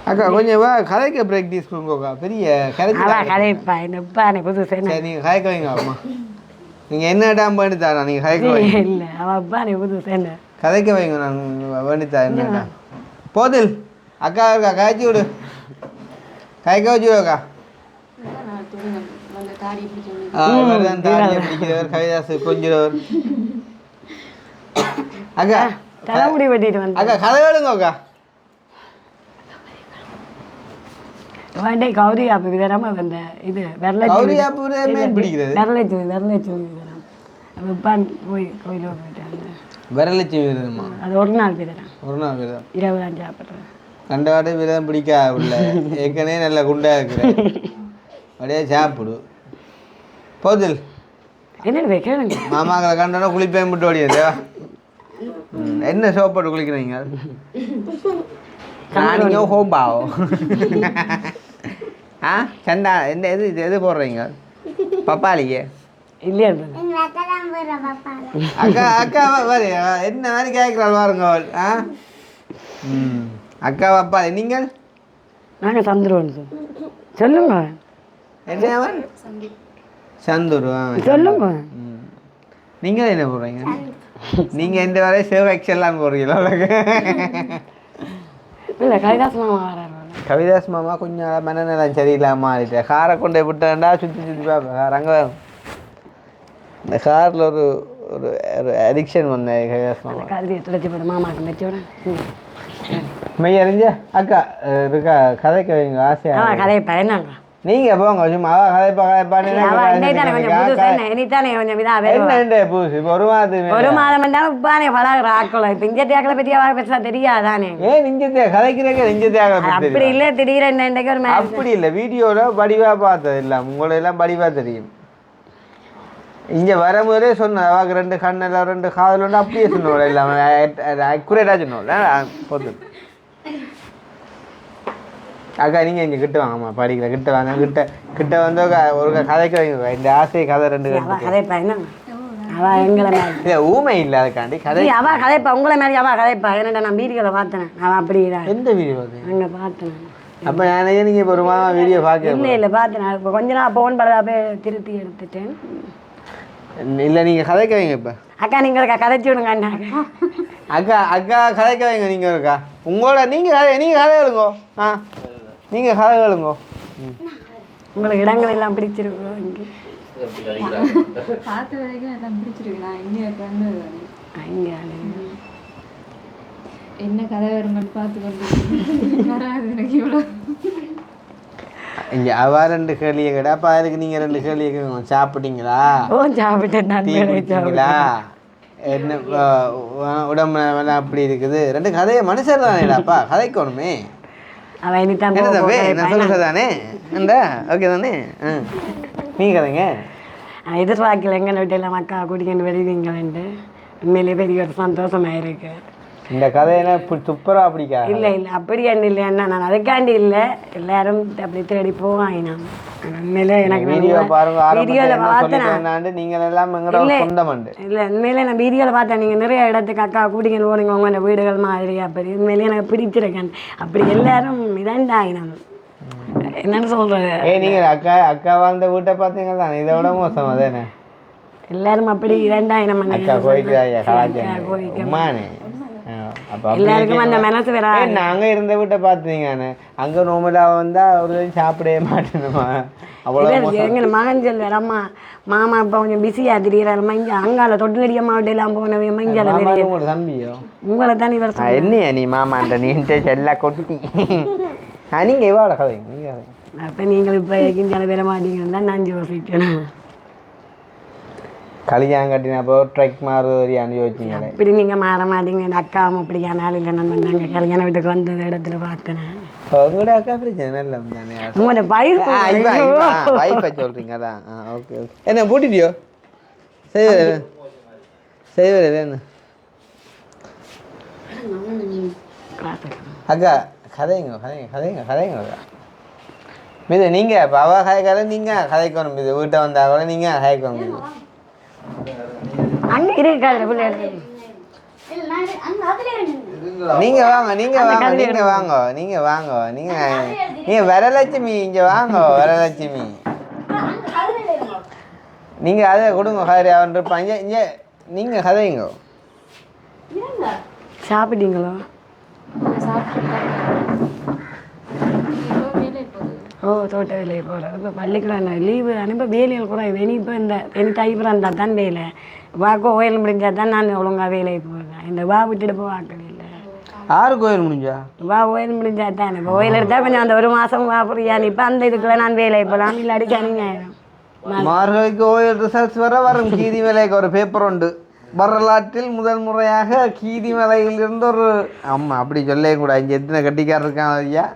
அக்கா கொஞ்சம் வா கதைக்க ப்ராக்டிஸ் கொடுங்கக்கா பெரிய கதைப்பா என்னப்பா எனக்கு புதுசு சரி நீங்கள் கதைக்க வைங்க அம்மா நீங்கள் என்ன டாம் வேண்டித்தாரா நீங்கள் கதைக்க வைங்க இல்லை அவன் அப்பா எனக்கு புதுசு என்ன கதைக்க வைங்க நான் வேண்டித்தா என்ன போதில் அக்கா இருக்கா காய்ச்சி விடு கதைக்க வச்சு விடுக்கா தாடியை பிடிக்கிறவர் கவிதாசு கொஞ்சிறவர் அக்கா தலைமுடி வெட்டிட்டு வந்து அக்கா கதை வேணுங்க அக்கா வேண்டே கௌரி ஆப்பு விதராம வந்த இது கௌரி ஆப்பு பிடிக்கிறது விதரம் விப்பான் போய் கோயிலோட போயிட்டாங்க விரலட்சுமி விரதமா அது ஒரு நாள் விதரம் விரதம் 25 சாப்பிட்றேன் கண்டவாட்டை விரதம் பிடிக்கா உள்ள ஏற்கனவே நல்ல குண்டா இருக்கிறேன் அப்படியே சாப்பிடு போதில் என்ன வைக்கணுங்க மாமாக்களை கண்டோன்னா குளிப்பேன் விட்டு ஓடியா என்ன சோப் போட்டு குளிக்கிறீங்க நானிங்க ஹோம்பாவோ ஆ சண்டா என்ன எது போடுறீங்க பப்பாளிக்கு இல்லையா அக்கா அக்கா பாரு என்ன மாதிரி கேட்குறாள் பாருங்க அவள் ஆ அக்கா பப்பாளி நீங்கள் நாங்கள் சந்துருவோம் சொல்லுங்க என்ன அவன் சந்துரு சொல்லுங்க நீங்கள் என்ன போடுறீங்க நீங்கள் எந்த வரையும் சேவ் எக்ஸெல்லாம் போடுறீங்களா இல்லை கவிதாஸ் மாமா வராரு கவிதாஸ் மாமா கொஞ்சம் மனநலம் சரியில்லாமல் மாறிட்டேன் காரை கொண்டு விட்டேன்டா சுற்றி பார்ப்பேன் கார் அங்கே இந்த காரில் ஒரு ஒரு ஒரு அடிக்ஷன் வந்தேன் கவிதாஸ் மாமா கதிரியை துடைச்சி போட மாமாக்கு வச்சு விட மெய் அறிஞ்ச அக்கா இருக்கா கதைக்க வைங்க ஆசையாக கதையை பயனாங்க நீங்கள் போங்க சும்மா அவள் கதைப்பான்னு என்ன புதுசு இப்போ ஒரு மாதம் இருந்தாலும் உப்பானே பழகிற ஆக்களை இப்போ இஞ்ச தேக்கலை பற்றி அவள் பெருசாக தெரியாதானே ஏன் நெஞ்ச கதைக்கிறக்க நெஞ்ச தேவை அப்படி இல்லை திடீர்னு இன்றைக்கு ஒரு அப்படி இல்லை வீடியோவில் படிவாக பார்த்தது இல்லை உங்களை எல்லாம் படிவாக தெரியும் இங்கே வரும்போதே சொன்னேன் அவாக்கு 2 கண்ணில் 2 காதல் அப்படியே சொன்னோம் இல்லாமல் அக்குரேட்டாக சொன்னோம் போது அக்கா நீங்கள் இங்கே கிட்ட வாங்கம்மா படிக்கிற கிட்ட வாங்க கிட்ட வந்து ஒரு கதைக்க வைங்க இந்த ஆசை கதை 2 கதைப்பா என்ன அவள் எங்களை மேலே இல்லை ஊமை இல்லை அதுக்காண்டி கதை அவள் கதைப்பா உங்களை மாதிரி அவள் கதைப்பா என்னடா நான் வீடியோவில் பார்த்தேன் அவள் அப்படி தான் எந்த வீடியோ அங்கே பார்த்தேன் அப்போ நானே நீங்கள் இப்போ ஒரு மாதம் வீடியோ பார்க்க இல்லை பார்த்தேன் இப்போ கொஞ்ச நாள் ஃபோன் பண்ண போய் திருத்தி எடுத்துட்டேன் இல்லை நீங்கள் கதைக்க வைங்க இப்போ அக்கா நீங்கள் கதைச்சி விடுங்க அக்கா கதைக்க வைங்க நீங்கள் இருக்கா உங்களோட நீங்கள் கதை எழுங்கோ ஆ நீங்கள் கதை எழுங்கோ உங்களுக்கு இடங்கள் எல்லாம் பிடிச்சிருக்கோம் இங்கே பார்த்த வரைக்கும் எல்லாம் பிடிச்சிருக்கு. நான் இங்கே பண்ணது இங்கே என்ன கதை வருங்கன்னு பார்த்து கொண்டு வராது எனக்கு இவ்வளோ. இங்கே அவ 2 கேள்வியை கேட்டா அப்போ அதுக்கு நீங்கள் 2 கேள்வியை கேட்கணும். சாப்பிட்டீங்களா? ஓ சாப்பிட்டேன் நான். டீ குடிச்சிங்களா? என்ன உடம்பு அப்படி இருக்குது? 2 கதையை மனுஷர் தானேடாப்பா கதைக்கணுமே. அவன் இனித்தான் நான் சொல்லுறது தானே இந்த ஓகே தானே. நீ கதைங்க. எதிர்பார்க்கல எங்கள் வீட்டில் அக்கா குடிக்கணும் வெளிவீங்களேன்ட்டு உண்மையிலேயே பெரிய ஒரு சந்தோஷமாக இருக்கு. இந்த கதையில துப்புரா பிடிக்கா? இல்லை அப்படி என்ன இல்லைன்னா நான் அதுக்காண்டி இல்லை, எல்லாரும் அப்படி தேடி போவாங்க. நான் உண்மையிலே எனக்கு வீடியோ பாருங்க. வீடியோவில் பார்த்தேன் நீங்கள் எல்லாம் சொந்தமண்டு இல்லை உண்மையிலே நான் வீடியோவில் பார்த்தேன். நீங்கள் நிறைய இடத்துக்கு அக்கா கூட்டிங்கன்னு போனீங்க உங்களோட வீடுகள் மாதிரி. அப்படி உண்மையிலேயே எனக்கு பிடிச்சிருக்கேன். அப்படி எல்லாரும் இதாண்டாயினாங்க. என்னன்னு சொல்றது, நீங்கள் அக்கா வாழ்ந்த வீட்டை பார்த்தீங்க தானே, இதை விட மோசம் அதானே. எல்லாரும் அப்படி இதாண்டாயினம் அக்கா கோயிலுமானே. எல்லாருக்கும் அந்த மனசு வேற. நாங்க இருந்த வீட்டை பார்த்தீங்கன்னு அங்க நோமலா வந்தா ஒரு சாப்பிடவே மாட்டேனுமா அவ்வளவு. எங்க மகன் சொல்வார், அம்மா மாமா இப்ப கொஞ்சம் பிஸியா திடீராரு மஞ்ச அங்கால தொட்டிலடி அம்மாவிட்ட எல்லாம் போனவே மஞ்சள் தம்பியோ உங்களை தான் இவர் என்னையா நீ மாமாண்ட நீ எல்லாம் கொட்டி நீங்க எவ்வளோ கதை நீங்க. அப்ப நீங்கள் இப்ப கிஞ்சால பெற மாட்டீங்கன்னு தான் நான் யோசிக்கணும். கல்யாணம் கட்டினப்போ ட்ரெக் மாறுவரியான்னு யோசிச்சிங்களே. இப்படி நீங்க மாற மாட்டீங்க. இந்த அக்காவும் அப்படியா நாள் இல்லை நம்ம நாங்கள் கல்யாண வீட்டுக்கு வந்த இடத்துல பார்த்தேன். உங்களோட அக்கா பிரச்சனை இல்லை தானே. உங்களோட வைஃபை சொல்றீங்க அதான். Okay okay. என்ன பூட்டிட்டியோ? செய்வது என்ன அக்கா கதைங்க கதைங்க கதைங்க கதைங்க அக்கா. மீது நீங்கள் இப்போ அவ கதைக்கால நீங்கள் கதைக்கணும். மீது வீட்டை வந்தால் கூட நீங்கள் கதைக்கணும். மீது அங்கே இருக்காது நீங்க வாங்க நீங்க வாங்க நீங்க வாங்க நீங்க வாங்க நீங்க நீங்க வரலட்சுமி இங்க வாங்க வரலட்சுமி. நீங்க அதை கொடுங்க கதை அவன் இருப்பாங்க. இங்கே நீங்க கதைங்க. சாப்பிட்டீங்களோ? ஓ தோட்ட வேலையை போகிறேன். இப்போ பள்ளிக்கூடம் லீவு அனுப்ப வேலையில் கூட இனி இப்போ இந்த இனி தைப்புறம் இருந்தால் தான் வேலை. வா கோயில் முடிஞ்சால் தான் நான் ஒழுங்காக வேலைக்கு போகிறேன். இந்த வா விட்டுட்டு போவாக்கள் இல்லை. 6 கோயில் முடிஞ்சா வா கோயில் முடிஞ்சா தானே கோயில் எடுத்தால் கொஞ்சம் அந்த 1 மாதம் வா புரியாது. இப்போ அந்த இதுக்குள்ள நான் வேலைக்கு போகலாம். இல்லாடி சனி ஞாயிறும் மார்கழிக்கு கோயில் ரிசல்ட்ஸ் வரும். கீதி மலைக்கு ஒரு பேப்பர் உண்டு. வரலாற்றில் முதல் முறையாக கீதி மலையிலிருந்து ஒரு ஆமாம் அப்படி சொல்லே கூட இங்கே எத்தனை கட்டிக்காரர் இருக்காங்க ஐயா.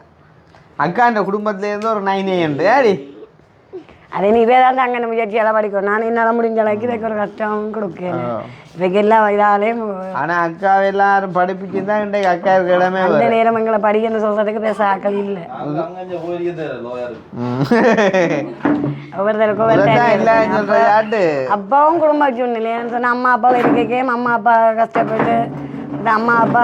அக்காண்ட குடும்பத்துலேருந்து ஒரு 9 உண்டு. ஏடி அதை நீ தான் அங்கே முயற்சியெல்லாம் படிக்கணும். நான் என்னால் முடிஞ்ச அளவுக்கு இதுக்கு ஒரு கஷ்டம் கொடுக்கல. இதுக்கு எல்லாம் இதாலேயும் ஆனால் அக்காவை எல்லாரும் படிப்பிச்சு தான் இன்றைக்கு அக்கா இருக்க இடமே அந்த நேரம் எங்களை படிக்கணும்னு சொல்கிறதுக்கு பேச ஆக்கள் இல்லை. அப்பாவும் குடும்ப சூழ்நிலைன்னு சொன்னால் அம்மா அப்பா இருக்கே அம்மா அப்பா கஷ்டப்பட்டு இந்த அம்மா அப்பா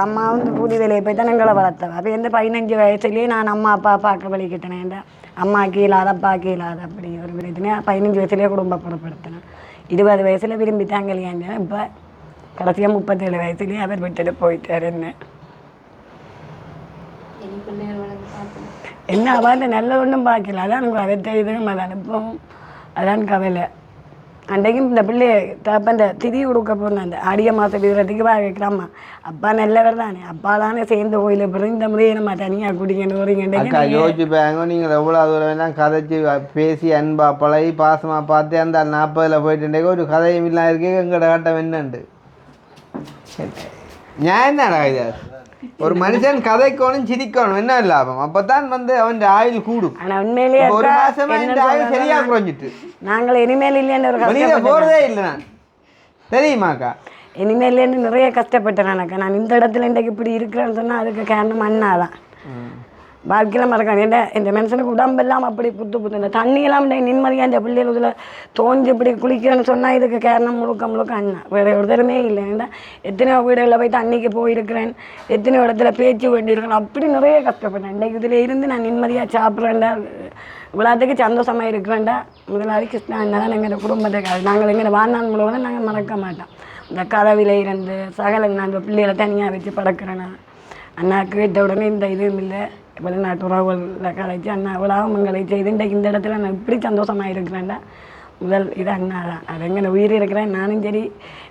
அம்மா வந்து கூலி வேலையை போய் தான் எங்களை வளர்த்தவ. அப்போ எந்த 15 வயசுலேயே நான் அம்மா அப்பா பார்க்க வலிக்கிட்டேன். அம்மா கீழாத அப்பா கீழாத அப்படி ஒரு பிரச்சனை 15 வயசுலேயே குடும்பப்படுத்தினேன். 20 வயசில் விரும்பித்தாங்க இல்லையாங்க. இப்போ கடைசியாக 37 வயசுலேயே அவர் விட்டுட்டு போயிட்டார். என்ன அவன் நல்ல ஒன்றும் பார்க்கல. அதான் எனக்கு அவற்றை இதுவும் அதை அனுப்பவும் அதான் கவலை. அன்றைக்கும் இந்த பிள்ளைய தப்ப திதி கொடுக்க போனேன். அந்த ஆடிய மாதம் விடுறதுக்கு வைக்கிறாம்மா. அப்பா நல்லவர் தானே. அப்பா தானே சேர்ந்த கோயில பிறகு இந்த முறையை நம்ம தனியாக குடிக்கணும் வரீங்க. யோசிப்பாங்க நீங்கள் எவ்வளோ தூரம் வேணால் கதைச்சி பேசி அன்பா பழகி பாசமாக பார்த்து அந்த 40 போயிட்டு ஒரு கதையும் இல்லாமல் இருக்கே. எங்கட கட்டம் என்னண்டு நியாயம் தானே இது. ஒரு மனுஷன் கதைக்கணும் சிரிக்கணும் என்ன லாபம். அப்பதான் வந்து அவன் ஆயுள் கூடும். ஆனால் உண்மையிலேயே ஒரு மாசமா இந்த ஆயுள் சரியா குறைஞ்சிட்டு நாங்கள் இனிமேல் இல்லைன்னு ஒரு போறதே இல்லை. நான் தெரியுமாக்கா இனிமேலேருந்து நிறைய கஷ்டப்பட்டேன். நான் இந்த இடத்துல இன்றைக்கு இப்படி இருக்கிறேன்னு சொன்னால் அதுக்கு காரணம் அண்ணா தான். வாழ்க்கையில் மறக்காது. இந்த மனுஷனுக்கு உடம்பெல்லாம் அப்படி புத்து இந்த தண்ணியெல்லாம் நிம்மதியாக இந்த பிள்ளைகள் இதில் தோஞ்சி இப்படி குளிக்கிறேன்னு சொன்னால் இதுக்கு காரணம் முழுக்க அண்ணா. வேறு ஒருத்தருமே இல்லை. எத்தனையோ வீடுகளில் போய் தண்ணிக்கு போயிருக்கிறேன். எத்தனையோ இடத்துல பேச்சு வேண்டியிருக்கிறேன். அப்படி நிறைய கஷ்டப்பட்டேன். இன்றைக்கு இதில் இருந்து நான் நிம்மதியாக சாப்பிட்றேன்டா இவ்வளோத்துக்கு சந்தோஷமாக இருக்கிறேன்டா. முதலாளி கிருஷ்ணா என்ன தான் எங்கள் குடும்பத்துக்கு நாங்கள் எங்கள் வாழ்நாள் முழுவதும் நாங்கள் மறக்க மாட்டோம். இந்த கதவில இருந்து சகல நான் இந்த பிள்ளைகளை தனியாக வச்சு பழக்கிறேன்னா அண்ணா கேட்ட உடனே இந்த இதுவும் இல்லை வெளிநாட்டு உறவுகளில் கலைச்சி அண்ணா விழாமங்களை செய்து இன்றைக்கு இந்த இடத்துல நான் இப்படி சந்தோஷமாக இருக்கிறேன்டா முதல் இது அண்ணா தான். அது எங்கே உயிர் இருக்கிறேன் நானும் சரி,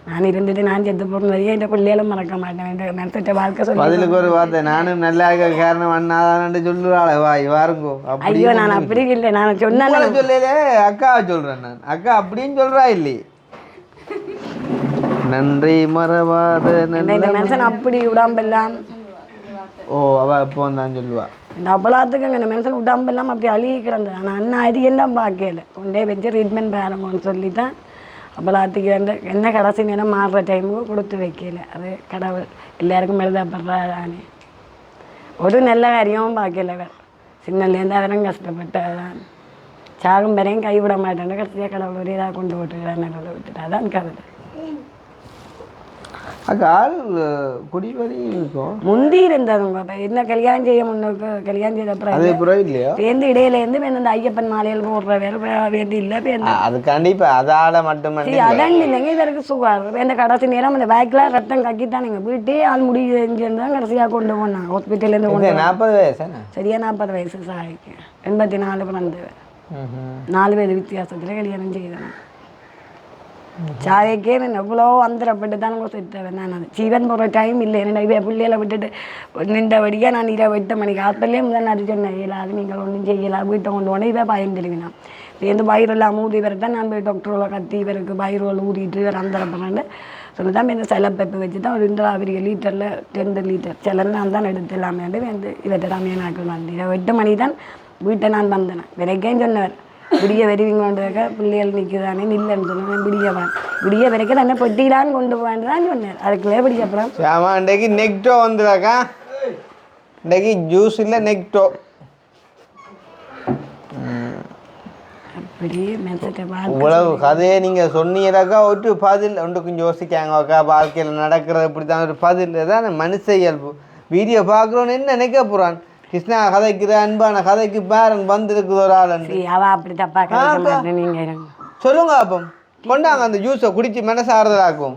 நான் இருந்துட்டு நான் செத்து போகிறதையே இந்த பிள்ளைகளும் மறக்க மாட்டேன். இந்த நினைச்ச வாழ்க்கை சொல்லி பதிலுக்கு ஒரு வார்த்தை நானும் நல்லா இருக்க காரணம் அண்ணாதான்னு சொல்லுவாள். வாருங்கோ. ஐயோ நான் அப்படி இல்லை, நான் சொன்னேன் சொல்லலே அக்காவை சொல்கிறேன் நான். அக்கா அப்படின்னு சொல்கிறா இல்லையே. நன்றி மறவாத இந்த மனுஷன் அப்படி உடம்பெல்லாம் அவள் இப்போ வந்தான் சொல்லுவா. இந்த அப்பலாத்துக்கு இந்த மனுஷன் உடம்பெல்லாம் அப்படி அழுகி கிடந்தது. ஆனால் அண்ணா அரியெல்லாம் பார்க்கல, கொண்டே வச்சு ட்ரீட்மெண்ட் பாருங்கன்னு சொல்லி தான் அப்பலாத்துக்கு வந்து என்ன கடைசி நேரம் மாறுற டைமுக்கு கொடுத்து வைக்கல. அது கடவுள் எல்லாருக்கும் எழுதப்படுறானே. ஒரு நல்ல காரியமும் பார்க்கல. சின்னலேருந்து அவரும் கஷ்டப்பட்டதான். சாகும் வரையும் கைவிட மாட்டேன். கடைசியாக கடவுள் ஒரு இதாக கொண்டு போட்டுக்கிறான், நல்ல விட்டுட்டு அதான் கதை. அக்கா ஆள் குடிவரி இருக்கும் முந்தி இருந்ததுங்க. என்ன கல்யாணம் செய்ய முன்னுக்கு கல்யாணம் செய்த அது அப்புறம் இல்லையா பேருந்து இடையிலேருந்து இந்த ஐயப்பன் மாலையில் போடுற வேறு இல்லை பேருந்து. அது கண்டிப்பா அதால மட்டுமே அதான் இல்லைங்க. இதற்கு சுகார் இந்த கடைசி நேரம் அந்த பேக்கில் ரத்தம் கக்கித்தானுங்க வீட்டே ஆள் முடி செஞ்சிருந்தா கடைசியாக கொண்டு போனாங்க ஹாஸ்பிட்டல்லேருந்து கொண்டு 40 வயசு சரியா 40 வயசு சாய்க்கு 84 பிறந்தவர். 4 பேர் வித்தியாசத்தில் கல்யாணம் செய்தேன். சாயக்கே எவ்வளோ அந்தரப்பட்டு தான் செத்தவன் நான். அது ஜீவன் போகிற டைம் இல்லை. என்ன இவ பிள்ளைகளை விட்டுட்டு நின்றபடியாக நான் 8 மணிக்கு ஹாஸ்பிட்டலே முதல் அது சொன்னேன் இயலாது, நீங்கள் ஒன்றும் செய்யலாம், வீட்டை கொண்டு போனேன். இவ பயம் தெரிவினா இந்த வயிறெல்லாம் ஊதி வரத்தான் நான் போய் டாக்டரோட கத்தி இவருக்கு வயிறுகள் ஊதிட்டு இவர் அந்தரப்படுறேன்னு சொல்லி தான் இந்த செலப்பைப்பு வச்சு தான் ஒரு 2 லிட்டரில் 2 லிட்டர் சிலர் நான் தான் எடுத்து எல்லாமே வந்து இவர்கிட்ட தான் நாட்கள் வந்து 8 மணி தான் வீட்டை நான் வந்தேன். விரைக்கேன்னு சொன்னவர் விடிய வருவீங்கன்றதுக்க பிள்ளைகள் நிற்குதானே இல்லைன்னு சொன்னேன். விடிய வரைக்கும் തന്നെ பொட்டிலான்னு கொண்டு போவான்னு தான் சொன்னார். அதுக்குள்ளே பிடிச்ச அப்புறம் ஆமாம் இன்றைக்கு நெக்டோ வந்துடாக்கா. இன்றைக்கு ஜூஸ் இல்லை நெக்டோ. அப்படியே மெசேஜை இவ்வளவு கதையை நீங்கள் சொன்னீங்கக்கா ஒரு பதில் ஒன்று கொஞ்சம் யோசிக்காங்கக்கா. வாழ்க்கையில் நடக்கிறது இப்படி தான் ஒரு பதில் தான் மனுஷ இயல்பு. வீடியோ பார்க்குறோன்னு என்ன நினைக்க போகிறான். கிருஷ்ணா கதைக்குற அன்பான கதைக்கு பேரன் வந்திருக்குது ஒரு ஆள் அப்படி தப்பா நீங்க சொல்லுங்க. அப்போ கொண்டாங்க அந்த ஜூஸை குடிச்சு மனசாறுதலாக்கும்.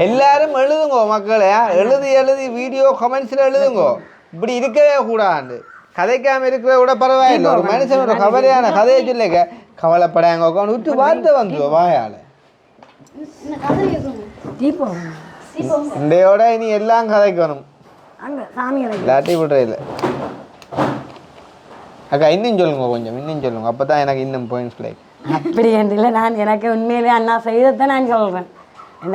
எல்லாரும் எழுதுங்கோ மக்களே, எழுதி வீடியோ கமெண்ட்ஸில் எழுதுங்கோ. இப்படி இருக்கவே கூடாது. கதைக்காம இருக்கிறத விட பரவாயில்லை. ஒரு மனுஷனோட கவலையான கதையை சொல்லிக்க கவலைப்படாங்க விட்டு வார்த்தை வந்து வாயால் இண்டையோட இனி எல்லாம் கதைக்கணும். இல்லாட்டி விடுற இல்லை அக்கா. இன்னும் சொல்லுங்க, கொஞ்சம் இன்னும் சொல்லுங்க. அப்போ தான் எனக்கு இன்னும் பாயிண்ட்ஸ் லைக் அப்படி இல்லை. நான் எனக்கு உண்மையிலே அண்ணா செய்ததான் நான் சொல்கிறேன்.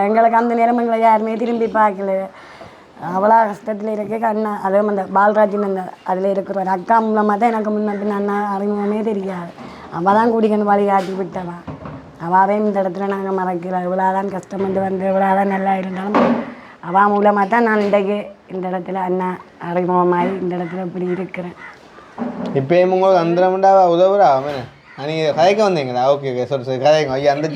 எங்களுக்கு அந்த நேரம் எங்களை யாருமே திரும்பி பார்க்கல. அவ்வளோ கஷ்டத்தில் இருக்க அண்ணா அதுவும் அந்த பால்ராஜின் அந்த அதில் இருக்கிற ஒரு அக்கா மூலமாக தான் எனக்கு முன்ன அண்ணா அறிமுகமே தெரியாது. அவள் தான் குடிக்கணும் வழி காட்டி விட்டவன். அவாவே இந்த இடத்துல நாங்கள் மறக்கிறோம். இவ்வளோதான் கஷ்டப்பட்டு வந்து இவ்வளோதான் நல்லா இருந்தாலும் அவள் மூலமாக தான் நான் இன்றைக்கு இந்த இடத்துல அண்ணா அறிமுகமாகி இந்த இடத்துல இப்படி இருக்கிறேன். இப்போயும் உங்களுக்கு அந்த உதவுறா அவன் நீங்கள் கதைக்க வந்தீங்களா? ஓகே ஓகே சொல்லு கதைங்க. ஐயா அந்த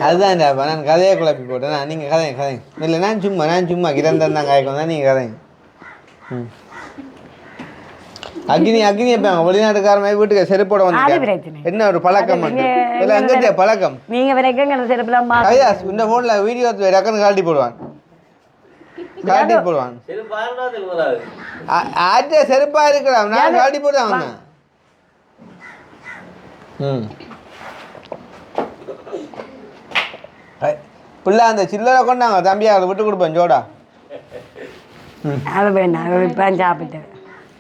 அதுதான் நான் கதையை குழப்பி போட்டேன். நீங்கள் கதைங்க இல்லை. நான் சும்மா கிரந்தம் தான் கதைக்க வந்தேன். நீங்கள் கதைங்க. அக்னி வைப்பாங்க வெளிநாட்டுக்காரன் வீட்டுக்கு செருப்போட வந்து என்ன ஒரு பழக்கம் எங்க பழக்கம். நீங்க வரைக்கும் இந்த போன்ல வீடியோ டக்குன்னு காட்டி போடுவான். செருப்பா இருக்கிறான் நான் காட்டி போடுவாங்க. பிள்ள அந்த சில்லறை கொண்டாங்க தம்பியா விட்டு கொடுப்பேன் ஜோடா. அது வேண்டாம் இப்போ சாப்பிட்டேன்.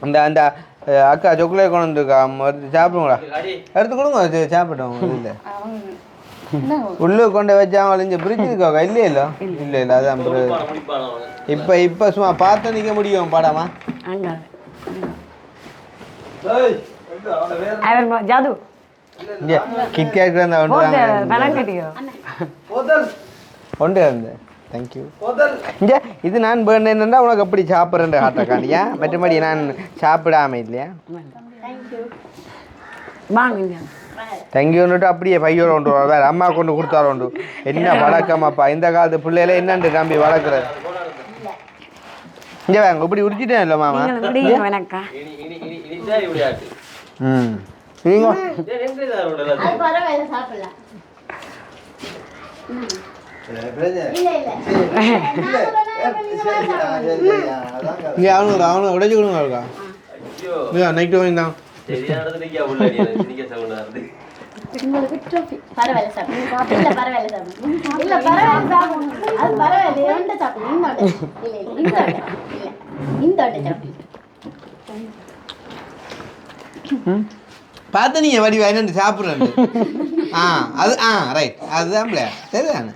அந்த அந்த அக்கா சாக்லேட் கொண்டு வந்துருக்கா சாப்பிடுங்களா? எடுத்து கொடுங்க சாப்பிட்டோம். இல்லை உள்ளு கொண்டு வச்சா வளைஞ்ச பிரிச்சு இருக்கா? இல்லையே இல்லை இல்லை இல்லை அதான் இப்போ சும்மா பார்த்து நிற்க முடியும் படமா? ஜாது இங்கே கிட்கேட் ஒன்று இருந்தேன். தேங்க்யூ. இங்கே இது நான் வேண்டேன்னா உனக்கு எப்படி சாப்பிட்றேன் காட்டக்காண்டியா? மற்றபடி நான் சாப்பிடாம இல்லையா? தேங்க்யூன்னுட்டு அப்படியே பையோட கொண்டு வர வேறு அம்மா கொண்டு கொடுத்தாரு உண்டு. என்ன வளர்க்கமாப்பா இந்த காலத்து பிள்ளையில என்னண்டு நம்பி வளர்க்குறது. இங்கே வாங்க இப்படி உடிச்சிட்டேன் இல்லை மாமா. இங்கே அவனு உடைச்சு கொடுங்க இருக்கா இல்லையா நைட்டு வாங்கிதான் சரியான இடத்துல நிக்க உள்ள சிரிக்க சவுண்டா இருந்து உங்களுக்கு ட்ரோஃபி பரவாயில்ல சாப்பிடுங்க இல்ல பரவாயில்ல சாப்பிடுங்க இல்ல பரவாயில்ல சாப்பிடுங்க அது பரவாயில்ல ரெண்டு சாப்பிடுங்க இந்த சாப்பிடுங்க பார்த்து நீங்கள் வடி வாங்கிட்டு சாப்பிட்றேன் அது ரைட் அதுதான் பிள்ளையா சரிதானே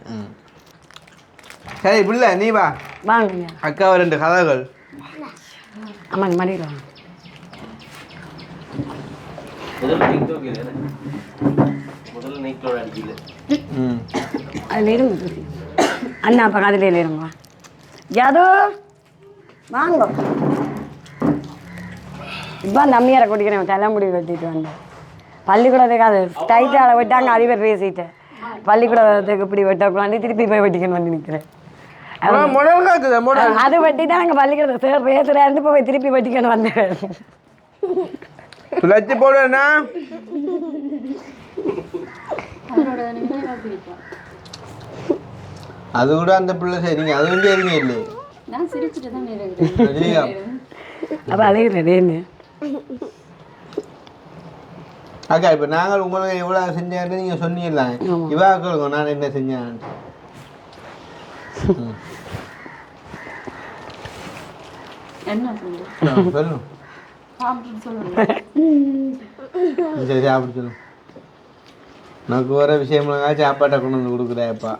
சரி பிள்ளை நீ வா வாங்க அக்கா 2 கதைகள் ஆமாங்க மடியில் வாங்க முதல்ல நைட்டோட அடிக்கல அதில் இருங்க அண்ணா அப்போ கதிரையில் இருங்க ஜாது வாங்க இப்போ அந்த அம்மியாரை குடிக்கிறேன் தலைமுடி வெட்டிட்டு வந்தேன் பள்ளிக்கூடத்துக்கு அது டைட்டாக வெட்டாங்க அதிக பேசிட்டு பள்ளிக்கூடத்துக்கு இப்படி வெட்டக்கூடாது திருப்பி போய் வெட்டிக்கணும் வந்து நிற்கிறேன் அது வெட்டி தான் நாங்கள் பள்ளிக்கூடத்தை சார் பேசுகிறாரு போய் திருப்பி வெட்டிக்கணும் வந்தேன் லட்சி போடுவேண்ணா அது கூட அந்த பிள்ளை சரிங்க அது வந்து சரிங்க இல்லை நான் சிரிச்சுட்டு தான் இருக்கிறேன். அப்போ அழகிறேன்னு அக்கா இப்போ நாங்கள் உங்களுக்கு எவ்வளோ செஞ்சான்னு நீங்கள் சொன்னீங்கலாம் இவா கேளுங்க நான் என்ன செஞ்சேன் என்ன சொல்லுங்க சொல்லும் சாப்பிட்டு சொல்லுங்க சரி சாப்பிட்டு சொல்லும் எனக்கு வர விஷயம்லாம் சாப்பாட்டை கொண்டு வந்து கொடுக்குறேப்பா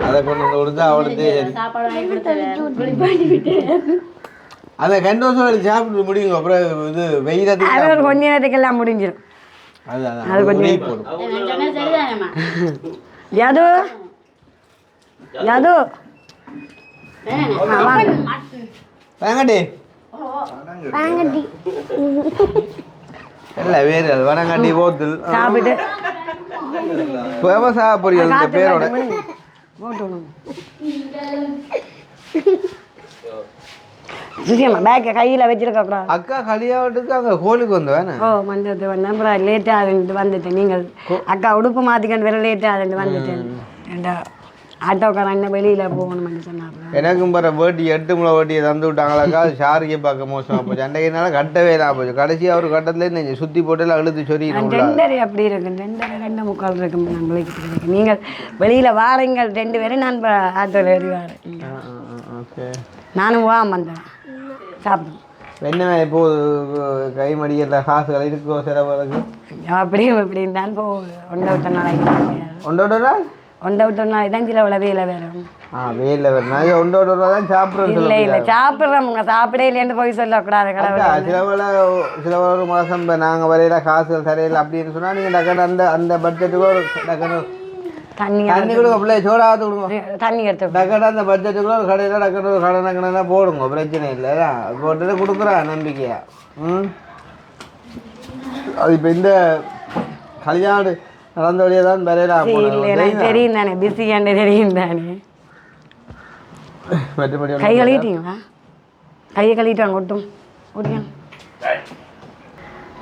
அதை கொண்டு வந்து கொடுத்தா அவளுக்கு சாப்பாடு வாங்கி கொடுத்தேன் அதை 2 வருஷம் சாப்பிட்டு முடியுங்க அப்புறம் இது வெயிலத்துக்கு அது ஒரு கொஞ்ச நேரத்துக்கெல்லாம் முடிஞ்சிடும் அது கொஞ்சம் போடும் சரிதானம்மா யாது யாது வாங்கடி இல்லை வேறு அது வனங்காட்டி போத்தல் சாப்பிட்டு விவசாய பொரியல் இந்த பேரோட போட்டு சுசியம்மா பேக்கை கையில் வச்சிருக்க கூடாது அக்கா கல்யாணத்துக்கு அங்கே கோயிலுக்கு வந்து வேணே ஓ வந்தது வந்தேன் அப்புறம் லேட்டாக அதுன்ட்டு வந்துட்டேன் நீங்கள் அக்கா உடுப்பு மாற்றிக்கிட்டு வேறு லேட்டாக அதுன்ட்டு வந்துட்டேன் ஏண்டா ஆட்டோக்காரன் என்ன வெளியில் போகணும்னு சொன்னாங்க எனக்கும் பிற வேட்டி 8 முளை வேட்டியை தந்து விட்டாங்களாக்கா அது ஷாருக்கே பார்க்க மோசமாக போச்சு அன்றைக்குனால கட்டவே தான் போச்சு கடைசி அவர் கட்டத்துலேயே நீங்கள் சுற்றி போட்டு அழுத்து சொல்லி 2:30 அப்படி இருக்கு 2:30 2:45 இருக்கும் நான் விளைக்கிட்டு நீங்கள் வெளியில் வாரீங்கள் 2 பேரும் நான் ஆட்டோவில் ஏறி வரேன் ஓகே நானும் வந்தேன் சாப்பிடுவேன் என்ன இப்போது கை மடிக்கிற காசுகள் இருக்கோ சிறவர்களுக்கு அப்படியும் இப்படின்னு தான் ஒன்றை விட்ட நாளைக்கு ஒன்றை விட்ட நாளைக்கு தான் சில வேலை வேறு வெயிலில் வேறு நான் ஒன்றோட தான் சாப்பிட்றேன் இல்லை இல்லை சாப்பிட்றோமுங்க சாப்பிடே இல்லைன்னு போய் சொல்லக்கூடாது சில ஒரு மாதம் இப்போ நாங்கள் வரையில காசுகள் சரியில்லை அப்படின்னு சொன்னால் நீங்கள் டக்குன்னு அந்த பட்ஜெட்டுக்குள்ள டக்குன்னு தண்ணி கொடுங்க பிள்ளை சோடாவது கொடுங்க தண்ணி எடுத்து டக்குன்னு அந்த பட்ஜெட்டுக்குள்ள ஒரு கடையில் டக்குன்னு ஒரு கடனை போடுங்க பிரச்சனை இல்லை போட்டுட்டு கொடுக்குறேன் நம்பிக்கையா அது இப்போ இந்த கல்யாணம் நடந்த வழியாக தான் வரையில இல்லை எனக்கு தெரியும் தானே பிஸியாண்டு தெரியும் தானே மற்றபடி கை கழுவிட்டீங்களா கையை கழுவிட்டாங்க ஒட்டும் ஓடிக்கணும்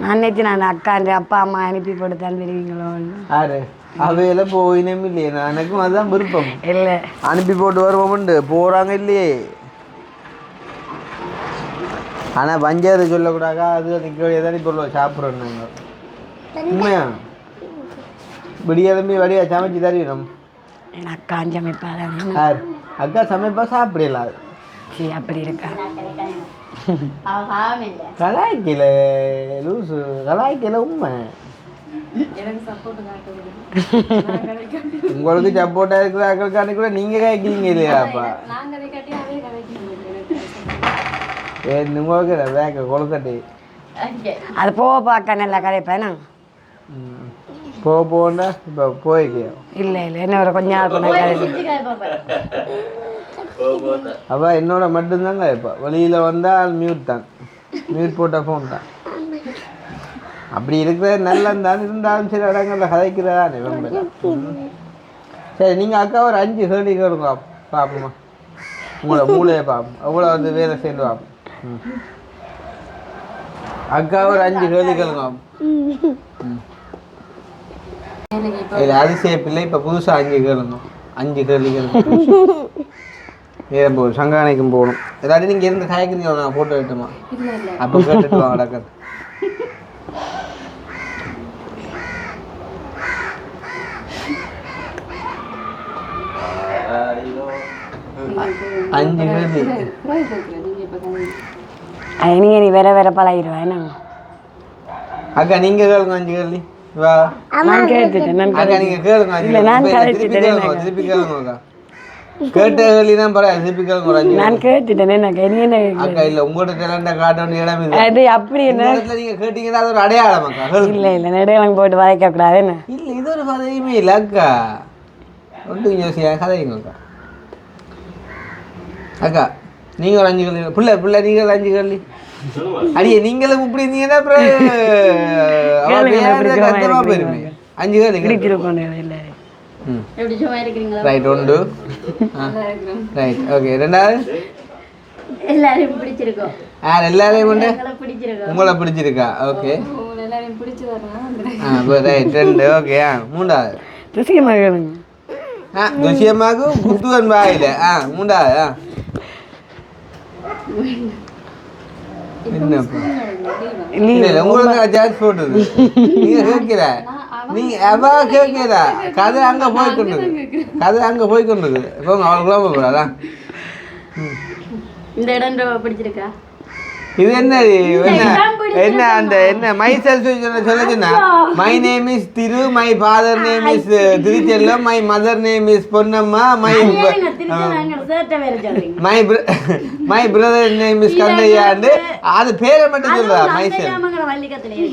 நான் நினைச்சு நான் அக்கா அப்பா அம்மா அனுப்பி போட்டுத்தான் தெரியுங்களோ யாரு அவையெல்லாம் போயினும் இல்லையே எனக்கும் அதுதான் விருப்பம் இல்லை அனுப்பி போட்டு வருவோம்ண்டு போகிறாங்க இல்லையே ஆனால் பஞ்சாயத்து சொல்லக்கூடாதா அது நிற்க வேண்டியதான் இப்போ சாப்பிட்றோம் நாங்கள் உண்மையா விடியலுமே வடியா சமைச்சு தருவிடும் என் அக்கா சமைப்பாதான் யார் அக்கா சமைப்பா சாப்பிடலாம் சரி அப்படி இருக்கா கலாய்க்கல லூசு கலாய்க்கல உண்மை எனக்கு சப்போர்ட் காட்டுறது உங்களுக்கு சப்போர்ட்டாக இருக்கிற அக்களுக்காண்டி கூட நீங்கள் காய்க்கிறீங்க இல்லையாப்பா நான் கதை காட்டி அதே கதைக்கு உங்களுக்கு வேக்க கொழுக்கட்டி அது போக பார்க்க நல்லா கதைப்பேன் போண்டா இப்போ போய்க்கியா இல்லை இல்லை என்ன ஒரு கொஞ்ச நாள் கொண்டு அப்போ என்னோட மட்டும்தாங்க இப்போ வெளியில் வந்தால் மியூட் தான் மியூட் போட்ட ஃபோன் தான் அப்படி இருக்கிறது நல்லந்தான் இருந்தாலும் சில இடங்களில் கதைக்கிறதானே ரொம்ப சரி நீங்கள் அக்கா ஒரு 5 கேள்வி கேளுங்க பார்ப்போமா உங்களோட மூளையை பார்ப்போம் அவ்வளோ வந்து வேலை செய்து பார்ப்போம் அக்கா ஒரு 5 கேள்வி கேளுங்க இல்லை அதிசய பிள்ளை இப்போ புதுசாக 5 கேளுங்க 5 கேள்விகள் நேரம் போகும் சங்கானைக்கும் போகணும் ஏதாவது நீங்கள் இருந்து காய்க்கிறீங்க நான் ஃபோட்டோ எடுத்துமா அப்போ கேட்டுட்டு வாங்க டாக்டர் 5 கேள்வி நீ வேற பழகிடுவா என்ன அக்கா நீங்கள் கேளுங்க 5 கேள்வி வா நான் கேட்டுட்டேன் அக்கா நீங்கள் கேளுங்க இல்லை நான் கழிச்சிட்டேன் திருப்பி கேளுங்க அக்கா கேட்ட கேள்வி தான் பரவாயில்ல திருப்பி கேளுங்க ஒரு 5 நான் கேட்டுட்டேன் எனக்கு நீ என்ன அக்கா இல்லை உங்கள்கிட்ட டேலண்டா காட்ட வேண்டிய இடம் இல்லை அது அப்படி என்ன நீங்கள் கேட்டீங்கன்னா அது ஒரு அடையாளம் அக்கா கேளுங்க இல்லை நெடுகிழங்கு போட்டு வதைக்க கூடாது என்ன இல்லை இது ஒரு கதையுமே இல்லை அக்கா ஒன்றும் யோசியா கதைங்க அக்கா அக்கா நீங்கள் ஒரு 5 கேள்வி பிள்ளை நீங்கள் 5 கேள்வி அடியே நீங்களும் இப்படி இருந்தீங்கன்னா அப்புறம் போயிருமே 5 கேள்வி எப்படி சும்மா இருக்கிறீங்களா? ரைட் 1 ரைட் ஓகே 2வது எல்லாரையும் பிடிச்சிருக்கோம். எல்லாரையும் உண்டு பிடிச்சிருக்கோம். உங்களை பிடிச்சிருக்கா ஓகே எல்லாரையும் பிடிச்சி வரலாம். ரைட் 2 ஓகே 3வது துஷியமாக்கு குத்துவன் பாயில 3வது என்ன உங்களுக்கு சார்ஜ் போட்டுது நீங்க கேட்கிற நீங்க எவ்வளோ கேட்கிற கதை அங்கே போய்கொண்டுது இப்போ அவளுக்குலாம் போகிறாரா இந்த இடம் பிடிச்சிருக்கா? இது என்ன என்ன மை செல்ஃப் சொல்லுச்சுன்னா my name is Thiru my father name is Thiruchellam my mother name is Ponnamma my brother name is Kandaiyandu அது பேரை மட்டும் சொல்றா மை செல்ஃப்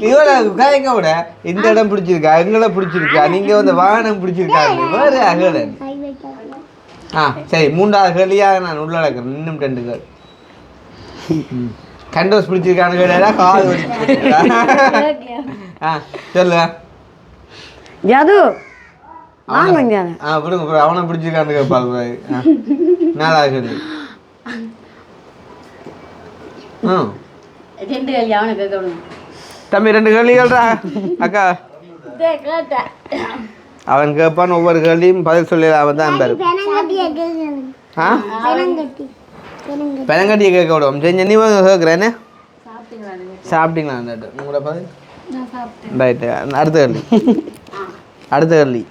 இவ்வளவு காய்க்க விட இந்த இடம் பிடிச்சிருக்கா எங்களை பிடிச்சிருக்கா நீங்க வந்து வாகனம் பிடிச்சிருக்காங்க வேறு அகலன் சரி 3வது கேள்வியாக நான் உள்ளடக்கிறேன் இன்னும் 2 கேள் கண்டோஸ் பிடிச்சிருக்கானு கேட்டா காது வலிச்சிருக்கா சொல்லுங்க ஜாது விடுங்க அவனை பிடிச்சிருக்கான்னு கேட்பாங்க 4வது கேள்வி 2 கேள்வி அவனுக்கு கேட்கணும் தம்பி 2 கேள்வி கேள்றா அக்கா அவன் கேட்பான் ஒவ்வொரு கேள்வியும் பதில் சொல்லி அவன் தான் பாரு பெனங்கட்டியை கேட்க விடுவோம் சரி நீ கேட்குறேன்னு சாப்பிட்டீங்களா உங்களோட பதில் ரைட்டு அடுத்த கேள்வி அடுத்த கேள்வி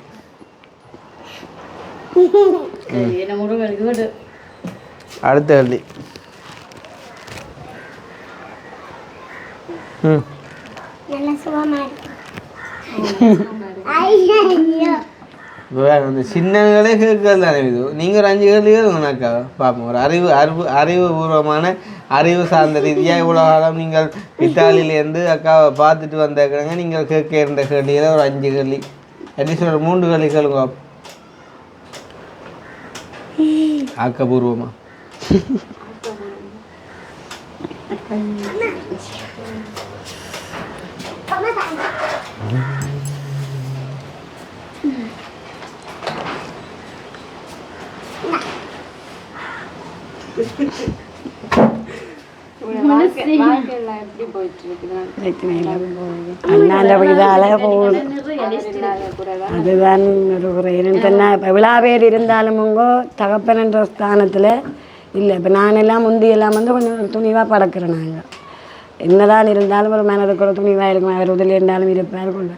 அடுத்த கேள்வி அந்த சின்னங்களே கேட்கறது தானே இது நீங்கள் ஒரு 5 கேள்வி கேளுங்கனாக்கா பார்ப்போம் ஒரு அறிவுபூர்வமான அறிவு சார்ந்த ரீதியாக இவ்வளோ காலம் நீங்கள் இத்தாலியிலேருந்து அக்காவை பார்த்துட்டு வந்தேங்க நீங்கள் கேட்க இருந்த கேள்வியில் ஒரு 5 கேள்வி அட்லீஸ்ட் ஒரு 3 கேள்வி கேளுங்க ஆக்கப்பூர்வமா அதுதான் என்ன இப்போ விழா பேர் இருந்தாலும் உங்கோ தகப்பனன்ற ஸ்தானத்தில் இல்லை இப்போ நானெல்லாம் முந்தியெல்லாம் வந்து கொஞ்சம் துணிவாக பறக்கிறேன் நாங்கள் என்னதான் இருந்தாலும் ஒரு மனதுக்கு ஒரு துணிவாக இருக்கும் அவர் உதவி இருந்தாலும் இருப்பார் கொண்டு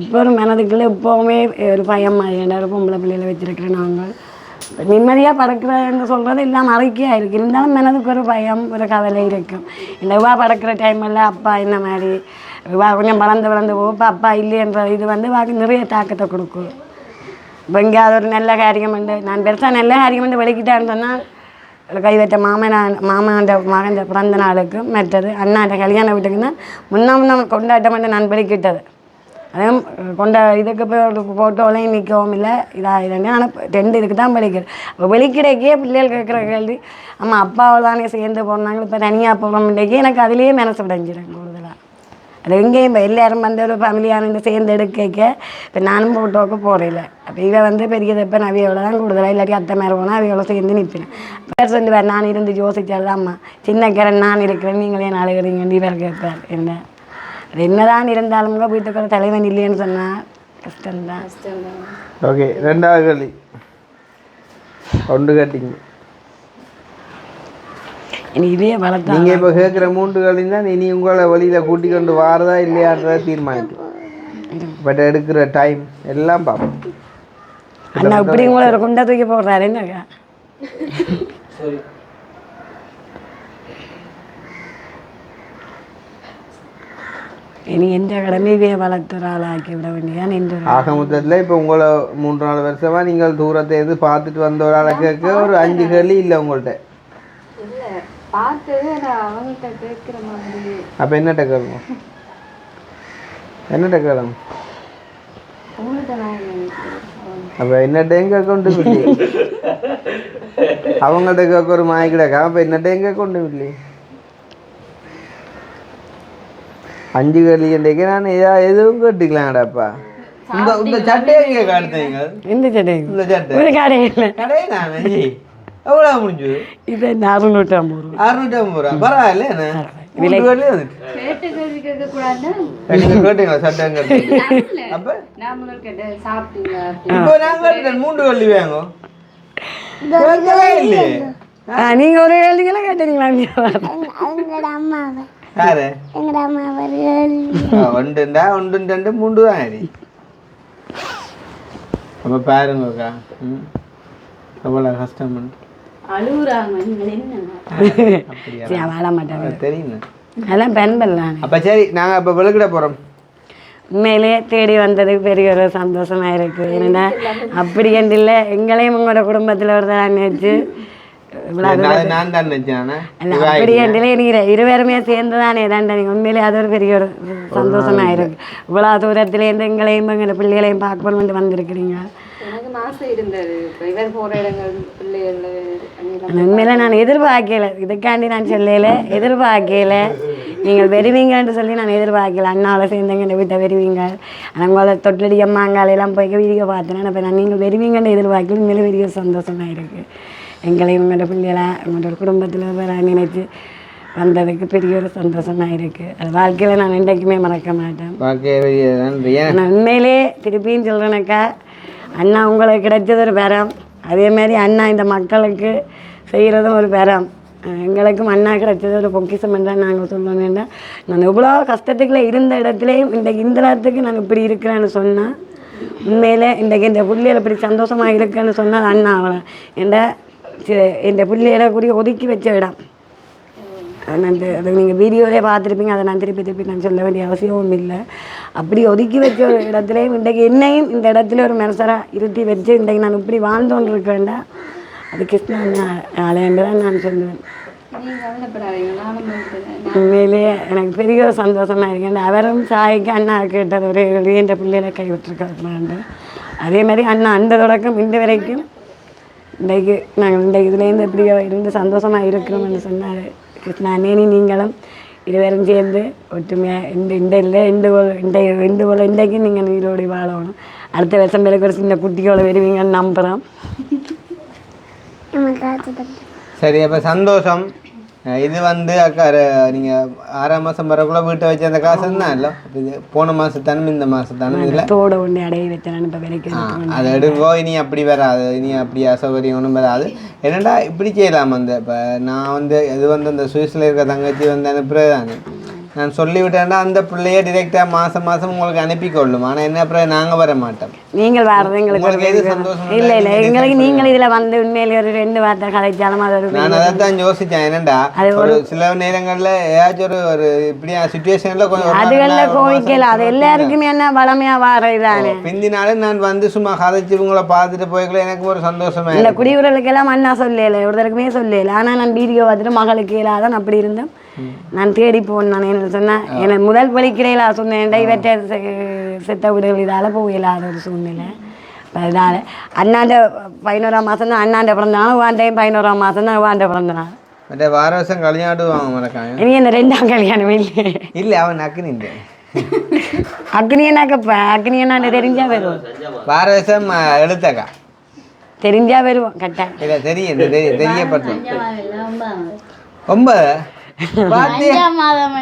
இப்போ ஒரு மனதுக்குள்ளே இப்போவுமே ஒரு பயம் மாதிரி பொம்பளை பிள்ளைகளை வச்சுருக்கிறேன் நாங்கள் நிம்மதியாக பறக்கிறன்னு சொல்கிறது எல்லாம் அறிக்கையாக இருக்குது இருந்தாலும் மனதுக்கு ஒரு பயம் ஒரு கவலை இருக்கும் இந்த இவா பறக்கிற டைமில் அப்பா என்ன மாதிரி இவா கொஞ்சம் வளர்ந்து போகும் இப்போ அப்பா இல்லைன்ற இது வந்து வாக்கு நிறைய தாக்கத்தை கொடுக்கும் இப்போ எங்கேயாவது ஒரு நல்ல காரியம் வந்து நான் பெருசாக நல்ல காரியம் வந்து வெளிக்கிட்டான்னு சொன்னால் கைவற்ற மாமன் மகன் பிறந்த நாளுக்கு மற்றது அண்ணாட்ட கல்யாண வீட்டுக்குன்னா முன்ன கொண்டாட்டம் வந்து நான் வெளிக்கிட்டது அதுவும் கொண்ட இதுக்கு போய் ஒரு ஃபோட்டோலையும் நிற்கவும் இல்லை இதாக இல்லைன்னு ஆனால் 2 இதுக்கு தான் வெளிக்கிறது அப்போ வெளிக்கிடைக்கே பிள்ளைகள் கேட்குற கேள்வி ஆமாம் அப்பாவில் தானே சேர்ந்து போனாங்க இப்போ தனியாக போகிறோம்ன்றக்கே எனக்கு அதுலேயே மனசு விடைஞ்சிடும் கூடுதலாக அது எங்கேயும் இப்போ எல்லோரும் வந்து ஒரு ஃபேமிலியான சேர்ந்து எடுக்க இப்போ நானும் ஃபோட்டோவுக்கு போகிறேன் அப்போ இவ வந்து பெரியது இப்போ அவையோட தான் கூடுதலாக இல்லாட்டி அத்தை மேலே போனால் அவையோட சேர்ந்து நிற்பேன் பேர் சொல்லி நான் இருந்து யோசிச்சால் அம்மா சின்ன கிரண் நான் இருக்கிறேன் நீங்களே நாளைக்கு இவர் கேட்பார் என்ன அது என்னதான் இருந்தாலும் வீட்டுக்கு ஒரு தலைவன் இல்லைன்னு சொன்னால் கஷ்டம்தான் ஓகே 2வது கேள்வி ஒன்று கேட்டீங்க. இனி இதே வளர்த்தா நீங்கள் இப்போ கேட்குற 3 கேள்வி தான் இனி உங்களை வழியில் கூட்டி கொண்டு வாரதா இல்லையான்றதை தீர்மானிக்கும். பட் எடுக்கிற டைம் எல்லாம் பார்ப்போம். அண்ணா இப்படி உங்களை ஒரு குண்டை தூக்கி போடுறாரு என்னக்கா? இனி எந்த கடமையே வளர்த்துற ஆளாக்கி விட வேண்டியதான் இந்த ஆக மொத்தத்தில் இப்போ உங்களை 3-4 வருஷமாக நீங்கள் தூரத்தை எது பார்த்துட்டு வந்த ஒரு ஆளை கேட்க ஒரு 5 கேள்வி இல்லை உங்கள்கிட்ட. பார்த்தது நான் அவங்கள்ட்ட கேட்குற மாதிரி. அப்போ என்னட்ட கேட்கும்? என்னட்ட கேட்கும்? உங்கள்கிட்ட நான் அப்போ என்னட்டையும் கேட்க கொண்டு இல்லை, அவங்கள்ட்ட கேட்க ஒரு மாய் கிடக்கா. அப்போ என்னட்டையும் கேட்க கொண்டு இல்லை. 5 கேள்வி இன்றைக்கு நான் எதுவும் கேட்டுக்கலாம்டாப்பா. இந்த சட்டையை நீங்கள் காட்டுறீங்க. இந்த சட்டை இந்த சட்டை ஒரு கடையில் கடையே நான் எவ்வளோ முடிஞ்சு? இது 650 ரூபா. 650 ரூபா பரவாயில்ல. என்ன விலை கேட்டு கேள்வி கேட்கக்கூடாது. நீங்கள் கேட்டீங்களா சட்டைங்க? அப்போ நான் முதல் கேட்டேன் சாப்பிட்டீங்களா? இப்போ நான் கேட்டேன் 3 கேள்வி வாங்க கேட்கவே இல்லையே. நீங்க ஒரு கேள்விகளை கேட்டீங்களா? யாரு ஒன்றுண்டா 1 2 3 தான் ஆரி. அப்போ பாருங்கக்கா எவ்வளோ கஷ்டம் அழுகுறாங்க நீங்கள் என்ன அப்படியா? வாழ மாட்டாங்க தெரியுங்க. அதெல்லாம் பெண்பல்லாம். அப்போ சரி நாங்கள் இப்போ விளக்கிட போகிறோம். உண்மையிலே தேடி வந்ததுக்கு பெரிய ஒரு சந்தோஷமா இருக்கு. ஏன்னா அப்படி என்று இல்லை, எங்களையும் உங்களோட குடும்பத்தில் ஒரு தான் நினைச்சு நான் தான் நினைச்சேன். அப்படி என்றே நீங்க இருவருமே சேர்ந்து தானே தாண்டா. நீங்கள் உண்மையிலே அது ஒரு பெரிய ஒரு சந்தோஷமா இருக்கு. இவ்வளோ தூரத்துலேருந்து எங்களையும் எங்களை பிள்ளைகளையும் பார்க்கணும்னு வந்திருக்கிறீங்க. எனக்கு ஆசை இருந்தது. இப்போ இவர் போகிற இடங்கள் பிள்ளைகள் உண்மையில நான் எதிர்பார்க்கல, இதுக்காண்டி நான் சொல்லல, எதிர்பார்க்கல நீங்கள் வருவீங்கன்னு சொல்லி நான் எதிர்பார்க்கல. அண்ணாவில் சேர்ந்தவங்க இந்த வீட்டை வருவீங்க, ஆனால் உங்களை தொட்டடி அம்மாங்காலையெல்லாம் போய் வீடியோ பார்த்தேன். இப்போ நான் நீங்கள் வருவீங்கன்னு எதிர்பார்க்கல. உண்மையிலே பெரிய சந்தோஷமாக இருக்குது. எங்களையும் உங்களோட பிள்ளைகளை உங்களோட குடும்பத்தில் வேற நினைச்சு வந்ததுக்கு பெரிய ஒரு சந்தோஷமாக இருக்குது. அது வாழ்க்கையில் நான் என்றைக்குமே மறக்க மாட்டேன். நான் உண்மையிலே திருப்பியும் சொல்கிறேனக்கா, அண்ணா உங்களுக்கு கிடைச்சது ஒரு பெறம், அதேமாதிரி அண்ணா இந்த மக்களுக்கு செய்கிறதும் ஒரு பெறம். எங்களுக்கும் அண்ணா கிடைச்சது ஒரு பொக்கிஷம் என்றால் நாங்கள் சொல்ல வேண்டாம். நான் எவ்வளோ கஷ்டத்துக்குள்ளே இருந்த இடத்துலையும் இன்றைக்கு இந்த இடத்துக்கு நான் இப்படி இருக்கிறேன்னு சொன்னால், உண்மையிலே இன்றைக்கு இந்த பிள்ளைகளை இப்படி சந்தோஷமாக இருக்குன்னு சொன்னால் அண்ணா அவளை இந்த பிள்ளைகளை கூடிய ஒதுக்கி வச்ச இடம். நான் அதை நீங்கள் வீடியோவிலே பார்த்துருப்பீங்க. அதை நான் திருப்பி நான் சொல்ல வேண்டிய அவசியமும் இல்லை. அப்படி ஒதுக்கி வச்ச ஒரு இடத்துலையும் இன்றைக்கு என்னையும் இந்த இடத்துல ஒரு மனசராக இருத்தி வச்சு இன்றைக்கு நான் இப்படி வாழ்ந்தோன்னு இருக்கேன்டா, அது கிருஷ்ணன் ஆலயன்று தான் நான் சொல்லுவேன். உண்மையிலேயே எனக்கு பெரிய ஒரு சந்தோஷமாக இருக்கேன். அவரும் சாய்க்கு அண்ணா கேட்டது ஒரு என்ற பிள்ளைகளை கைவிட்டுருக்காங்க. அதே மாதிரி அண்ணா அந்த தொடக்கம் இந்த வரைக்கும் இன்றைக்கு நாங்கள் இந்த இதுலேருந்து எப்படியோ இருந்து சந்தோஷமாக இருக்கிறோம்னு சொன்னார் கிருஷ்ணா. அண்ணேனி நீங்களும் இருவரும் சேர்ந்து ஒற்றுமையாக இன்றைக்கு நீங்கள் நீரோடி வாழணும். அடுத்த வருஷம் பிறகு ஒரு சின்ன குட்டியோட வருவீங்கன்னு நம்புகிறோம். சரி, அப்போ சந்தோஷம். இது வந்து அக்கா நீங்கள் 6ஆம் மாதம் வரக்குள்ள வீட்டை வச்சு அந்த காசு தான் இல்லை. இது போன மாதத்தானும் இந்த மாதத்தானும் இல்லை தோட ஒன்று அடைய வச்சேன். இப்போ வரைக்கும் அதை எடுங்கோ. இனி அப்படி வராது, இனி அப்படி அசௌகரியம் ஒன்றும் வராது. என்னடா இப்படி செய்யலாம். அந்த இப்போ நான் வந்து இது வந்து அந்த சுவிஸில் இருக்க தங்கச்சி வந்து அனுப்புறது தானே, நான் சொல்லிவிட்டேன்னா அந்த பிள்ளைய டிரெக்டாக மாதம் உங்களுக்கு அனுப்பி கொள்ளும். ஆனால் என்ன அப்புறம் நாங்கள் வர மாட்டோம். நீங்கள் வர்றது எங்களுக்கு எது சந்தோஷம் இல்லை எங்களுக்கு நீங்கள் இதில் வந்து உண்மையிலே ஒரு 2 வார்த்தை கலைச்சாலும் அது ஒரு நான் அதை தான் யோசித்தேன். என்னண்டா ஒரு சில நேரங்களில் ஏதாச்சும் ஒரு இப்படியா சுச்சுவேஷனில் கொஞ்சம் அதுகளில் கோவிக்கல. அது எல்லாருக்குமே என்ன வளமையாக வாரதானே. பிந்தினாலும் நான் வந்து சும்மா கதைச்சி உங்களை பார்த்துட்டு போய்க்கல எனக்கு ஒரு சந்தோஷமா இல்லை. குடியுறவுக்கெல்லாம் அண்ணா சொல்லலை, ஒருத்தருக்குமே சொல்லலை. ஆனால் நான் வீடியோ பார்த்துட்டு மகளுக்கு இல்லாதான் அப்படி இருந்தேன். நான் தேடி போனேன். என்ன சொன்னேன், எனக்கு முதல் பலிக்கிடையில சொன்னேன் இவற்றை செத்த வீடுகள் இதால் போயிடாத ஒரு சூழ்நிலை. இதால் அண்ணாண்ட 11ஆம் மாதம் தான் அண்ணாண்ட பிறந்தனாலும் வாண்டையும் 11ஆம் மாதம் தான் வாண்ட பிறந்தனால மற்ற வார வருஷம் கல்யாணம் மறக்காங்க. இனி என்ன 2ஆம் கல்யாணம் இல்லை இல்லை அவன் அக்னி அக்னியனாக்கப்பா அக்னியனாண்ட தெரிஞ்சா வருவோம். வார வருஷம் எடுத்தக்கா தெரிஞ்சா வருவோம் கரெக்டா. இல்லை தெரியப்பட்டோம் 9 5ஆம் மாதம்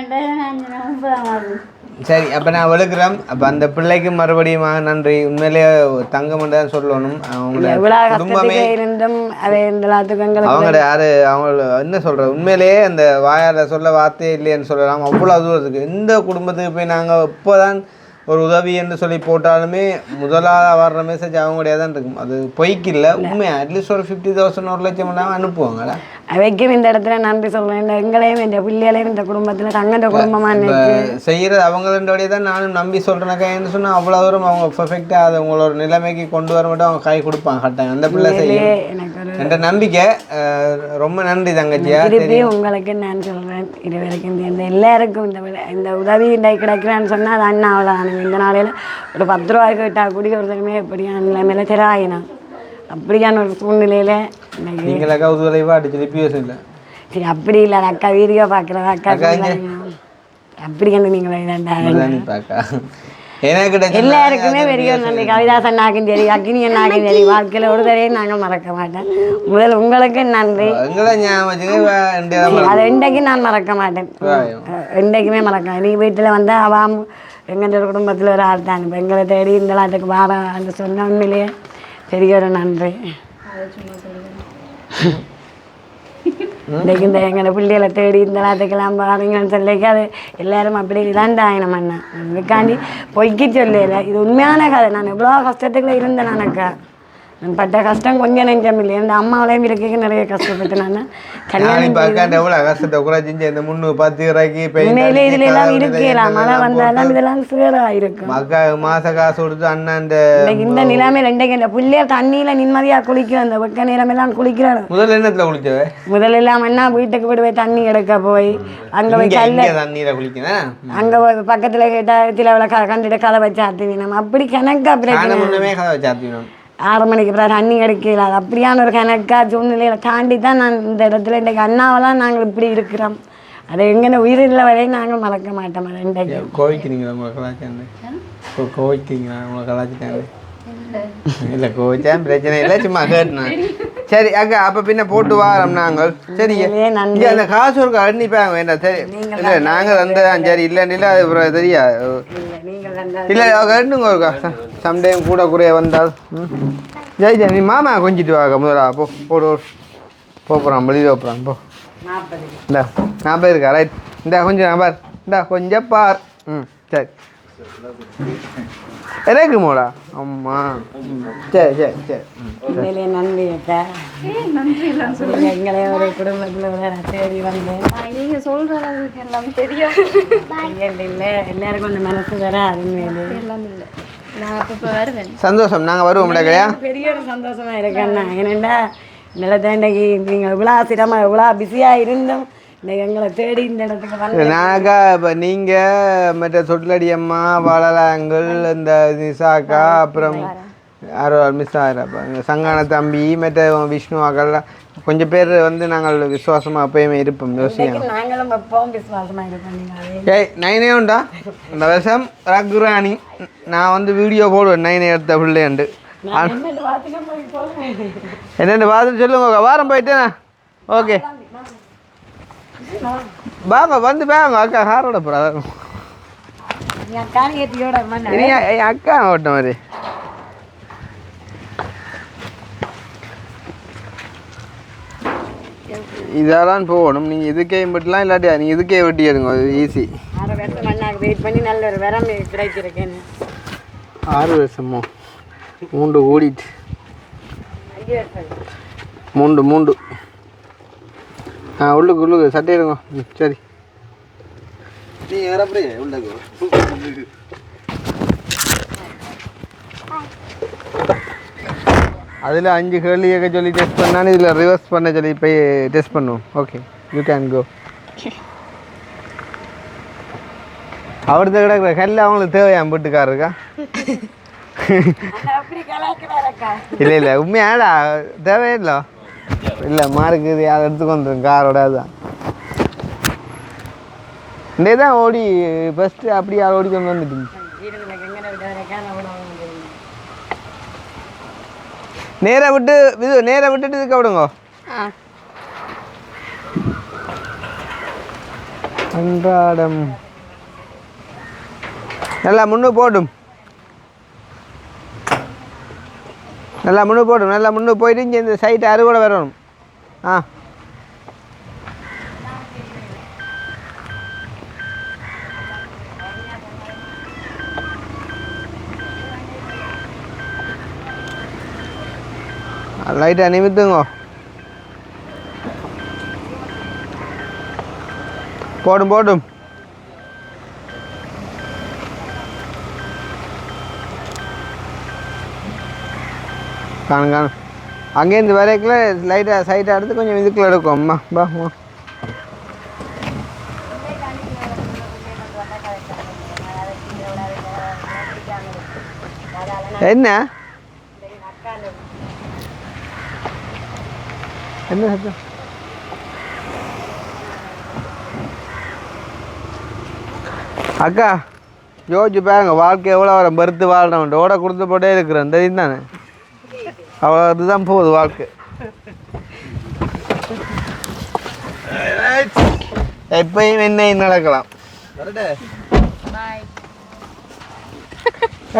சரி அப்போ நான் விழுக்கிறேன். அப்போ அந்த பிள்ளைக்கு மறுபடியும் நன்றி. உண்மையிலேயே தங்கம் தான் சொல்லணும். அவங்களோட குடும்பமே இருந்தும் அதை அவங்களோட யாரு அவங்க என்ன சொல்கிறது, உண்மையிலேயே அந்த வாயால் சொல்ல வார்த்தையே இல்லைன்னு சொல்லலாம். அவ்வளோ தூரத்துக்கு எந்த குடும்பத்துக்கு போய் நாங்கள் இப்போ தான் ஒரு உதவி என்று சொல்லி போட்டாலுமே முதலாக வர்ற மெசேஜ் அவங்களுடைய தான் இருக்கும். அது பொய்க்கு இல்லை, உண்மையாக அட்லீஸ்ட் ஒரு 50,000 1 லட்சம் இல்லாமல் அனுப்புவாங்களா. அவைக்கும் இந்த இடத்துல நன்றி சொல்கிறேன். எங்களையும் இந்த பிள்ளைகளையும் இந்த குடும்பத்தில் தங்கட குடும்பமாக செய்கிறது அவங்களோடைய தான் நானும் நம்பி சொல்கிறேனாக்கா. என்ன சொன்னால் அவ்வளோ தூரம் அவங்க பர்ஃபெக்டாக அதை உங்களோட நிலைமைக்கு கொண்டு வர மட்டும் அவங்க கை கொடுப்பாங்க கட்டாங்க. அந்த பிள்ளை செய்ய என்ற நம்பிக்கை. ரொம்ப நன்றி தங்கச்சியா. திருப்பி உங்களுக்கு நான் சொல்கிறேன், இது வரைக்கும் இந்த எல்லாருக்கும் இந்த உதவி கிடைக்கிறான்னு சொன்னால் அது அண்ணா அவ்வளோ. இந்த நாளையில் ஒரு 10 ரூபாய்க்கு விட்டால் கூடிய ஒருத்தருமே எப்படியான நிலைமையில தெராயினா அப்படியான ஒரு சூழ்நிலையில் நீங்களாக்கா உதவிவாக அடிச்சு ரிப்பியூஸ் இல்லை. சரி அப்படி இல்லை அக்கா வீடியோ பார்க்குறேன் அக்கா அப்படி என்ன நீங்கள் பார்க்கா எல்லாருக்குமே பெரிய நன்றி. கவிதாஸ் அண்ணாக்கும் சரி, அக்னி அண்ணாக்கும் சரி, வாழ்க்கையில் ஒரு தரையும் நாங்கள் மறக்க மாட்டேன். முதல் உங்களுக்கு நன்றி. அதை இன்றைக்கு நான் மறக்க மாட்டேன், இன்றைக்குமே மறக்க. நீங்கள் வீட்டில் வந்தால் அவாம் எங்கள் குடும்பத்தில் ஒரு ஆள் தான். இப்போ எங்களை தேடி இந்த நாட்டுக்கு வார அந்த சொன்ன உண்மையிலேயே பெரிய ஒரு நன்றி. இன்றைக்கு இந்த எங்களை பிள்ளைகளை தேடி இந்த நாட்டுக்கெல்லாம் பாருங்கன்னு சொல்லிக்க அது எல்லாரும் அப்படி இதாண்டாயினம் அண்ணா. இதுக்காண்டி பொய்க்கு சொல்லலை, இது உண்மையான கதை. நான் எவ்வளோ கஷ்டத்துக்குள்ள இருந்தேன். நானக்கா நான் பட்ட கஷ்டம் கொஞ்சம் நெஞ்சம் இல்லை. இந்த அம்மாவிலையும் இருக்க நிறைய கஷ்டப்பட்டு நான் உண்மையிலே இதுல எல்லாம் இருக்கலாம். மழை வந்தாலும் இதெல்லாம் சீராக இருக்கும். மாச காசு கொடுத்து அண்ணன் இந்த நிலைமையில இன்றைக்கு இந்த பிள்ளைய தண்ணியில நிம்மதியாக குளிக்கிறோம். அந்த வெக்க நிலைமையெல்லாம் குளிக்கிறோம். முதல்ல என்னத்துல குளிச்சவ? முதல்ல எல்லாம் அண்ணா வீட்டுக்கு போய் தண்ணி எடுக்க போய் அங்கே போய் தண்ணீரை குளிக்கிறேன். அங்கே பக்கத்துல கேட்டால் கண்டுட்டு கதை வச்சு ஆத்துவினோம். அப்படி கணக்கா பிரச்சனை. 6 மணிக்கு பிறகு தண்ணி எடுக்கல. அது அப்படியான ஒரு கணக்கா சூழ்நிலையில தாண்டி தான் நான் இந்த இடத்துல இன்றைக்கு அண்ணாவெல்லாம் நாங்கள் இப்படி இருக்கிறோம். அதை எங்கே உயிரில்லை வரையும் நாங்கள் மறக்க மாட்டோம். அதை இன்றைக்கு கோவிக்கிறீங்களா உங்களை கலாச்சாரம்? கோவிக்கிறீங்களா உங்களை கலாச்சிட்டாங்க? இல்லை கோவிச்சா பிரச்சனை இல்லை, சும்மா கேட்டுனேன். சரி அக்கா அப்போ பின்ன போட்டு வாரோம் நாங்கள். சரி நன்றி. அந்த காசு ஒரு அன்னிப்பாங்க வேண்டாம். சரி இல்லை நாங்கள் வந்ததான். சரி இல்லைன்னு இல்லை அது தெரியா இல்லை கேட்டுங்க ஒருக்கா. சம்டைம் கூட குறைய வந்தால் ஜெய் ஜெய் நீ மாமா கொஞ்சிட்டு வாங்க முதலா. போடு போகிறான் வெளியில் போகிறான். போ இந்தா 40 இருக்கா? ரைட் இந்தா கொஞ்சம் பார், இந்தா கொஞ்சம் பார். சரி எனக்கு மோடா அம்மா. சரி சரி சரி நன்றி அக்கா. எங்களை ஒரு குடும்பத்தில் தேடி வந்தேன். நீங்கள் சொல்கிற அளவுக்கு எல்லாம் தெரியும் இல்லை எல்லாருக்கும் அந்த மனசு வர அருமையிலே எல்லாம் இல்லை. நான் அப்போ வருவேன். சந்தோஷம். நாங்கள் வருவோம் இல்லையா? பெரிய ஒரு சந்தோஷமா இருக்கேன்னா. ஏன்னா நிலத்தண்டைக்கு நீங்கள் இவ்வளோ சிரமம் இவ்வளோ பிஸியாக இருந்தோம் இன்னைக்கு எங்களை தேடி இந்த இடத்துக்கு வந்து. நாக்கா இப்போ நீங்கள் மற்ற சொட்லடி அம்மா வளலாங்கள் இந்த நிசாக்கா அப்புறம் யாரோ மிஸ் ஆகிறப்ப சங்கான தம்பி மற்ற விஷ்ணு அக்கெல்லாம் கொஞ்சம் பேர் வந்து நாங்கள் விசுவாசமாக எப்பயுமே இருப்போம். யோசிக்க நாங்களும் எப்பவும் விசுவாசமாக இருப்போம். ஏய் நைனே உண்டா இந்த வருஷம் ரகுராணி நான் வந்து வீடியோ போடுவேன். நைனே எடுத்த பிள்ளைண்டு என்னென்னு பார்த்துட்டு சொல்லுங்க. வாரம் போயிட்டேண்ணா. ஓகே வாங்க வந்து வாங்க. அக்கா காரோட போகிறா அக்கா ஓட்ட மாதிரி. இதெல்லாம் போகணும். நீங்கள் இதுக்கே விட்டுலாம் இல்லாட்டியா நீங்கள் இதுக்கே வெட்டி எடுங்க. அது ஈஸி. 6 வருஷம் வெயிட் பண்ணி நல்ல ஒரு வரம் கிடைச்சிருக்கேன். 6 வருஷமோ? 3 ஓடிட்டு 3 உள்ளுக்கு சட்டை எடுங்க. சரி நீ வரப்பே உள்ளுக்கு அதில் 5 கேள்வி கேட்க சொல்லி டெஸ்ட் பண்ணாலும் இதில் ரிவர்ஸ் பண்ண சொல்லி போய் டெஸ்ட் பண்ணுவோம். Okay you can go. அவர்கிட்ட கிடக்குற கல்ல அவங்களுக்கு தேவையா வீட்டுக்காரருக்கா? இல்லை இல்லை உண்மையாடா தேவையில்லை. இல்லை மார்க்கு இது யாரை எடுத்துக்கு வந்துடும் காரோட. அதுதான் இன்றைய தான் ஓடி ஃபஸ்ட்டு அப்படி யார் ஓடி கொண்டு வந்துட்டீங்க. நேராக விட்டுட்டு இதுக்க விடுங்க. அன்றாடம் நல்லா முன்னு போடும், நல்லா முன்னு போடும், நல்லா முன்னு போயிட்டு இங்கே இந்த சைட்டு அறுவடை வரணும். ஆ லைட்டாக நிமித்துங்க. போடும் போடும். காணும் காணும். அங்கேருந்து வரைக்குள்ள லைட்டாக சைட்டாக எடுத்து கொஞ்சம் இதுக்குள்ள எடுக்கும். அம்மா பா அம்மா. என்ன என்ன சத்தம்? அக்கா யோசிச்சு பாருங்க, வாழ்க்கை எவ்வளோ வர பருத்து வாழணும், ஓட கொடுத்து போட்டே இருக்கிறேன் தெரியும் தானே, அவ்வளோ இதுதான் போகுது வாழ்க்கை. எப்பயும் என்னையும் நடக்கலாம்.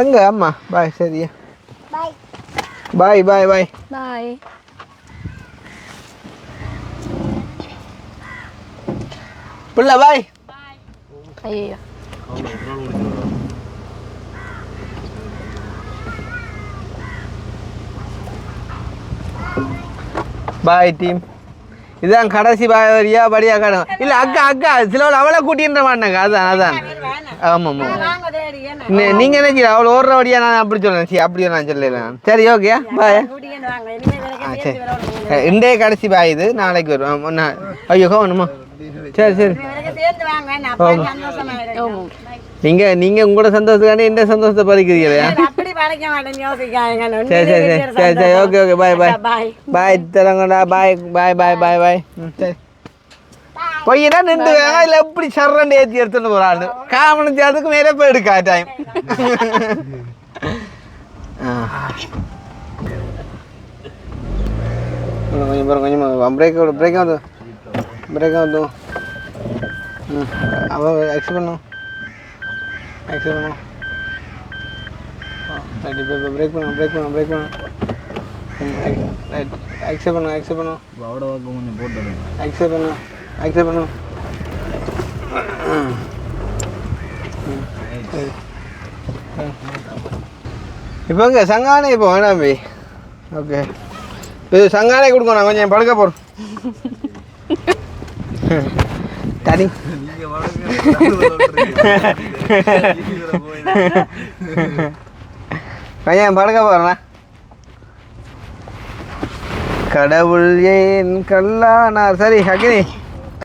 எங்க அம்மா பாய். சரியா பாய் பாய் பாய் பாய். பிள்ளை பாய். ஐயோ பாய் டீம். இதுதான் கடைசி பாய் வரியா படியா காணும். இல்லை அக்கா அக்கா சிலவள் அவளை கூட்டின்ற மாட்டேங்க. அதான் அதான் ஆமாம் ஆமாம். நீங்கள் என்ன அவளை ஓடுற வழியா நான் அப்படி சொல்லேன். சரி அப்படியே நான் சொல்லலாம். சரி ஓகே பாய். சரி இன்றைய கடைசி பாய் இது, நாளைக்கு வரும். ஐயோ வேணுமா? சரி சரி. நீங்கள் உங்களோட சந்தோஷத்துக்காண்டி என்ன சந்தோஷத்தை பறிக்கிறீங்களா? சரி சரி சரி சரி சரி ஓகே ஓகே பாய் பாய் பாய் தரங்கடா. பாய் பாய் பாய் பாய் பாய். சரி பொய்யனா நின்று வேணா இல்லை எப்படி சர்றண்டு ஏற்றி எடுத்துட்டு போகிறான்னு காமனுச்சு. அதுக்கு மேலே போயிடுக்கா டைம். கொஞ்சம் கொஞ்சம் பிரேக் வந்து அவன் எக்ஸ்ட் பண்ணும் பிரேக் பண்ணும் அக்செப்ட் பண்ணும் அக்செப்ட் பண்ணும். இப்போ இங்கே சங்கானே இப்போ வேணாம் பி. ஓகே இது சங்கானே கொடுக்கணும். நான் கொஞ்சம் படுக்க போகிறோம். தனி கொஞ்சம் படுக்க போகிறேண்ணா. கடவுள் ஏன் கல்லானார். சரி அக்கினி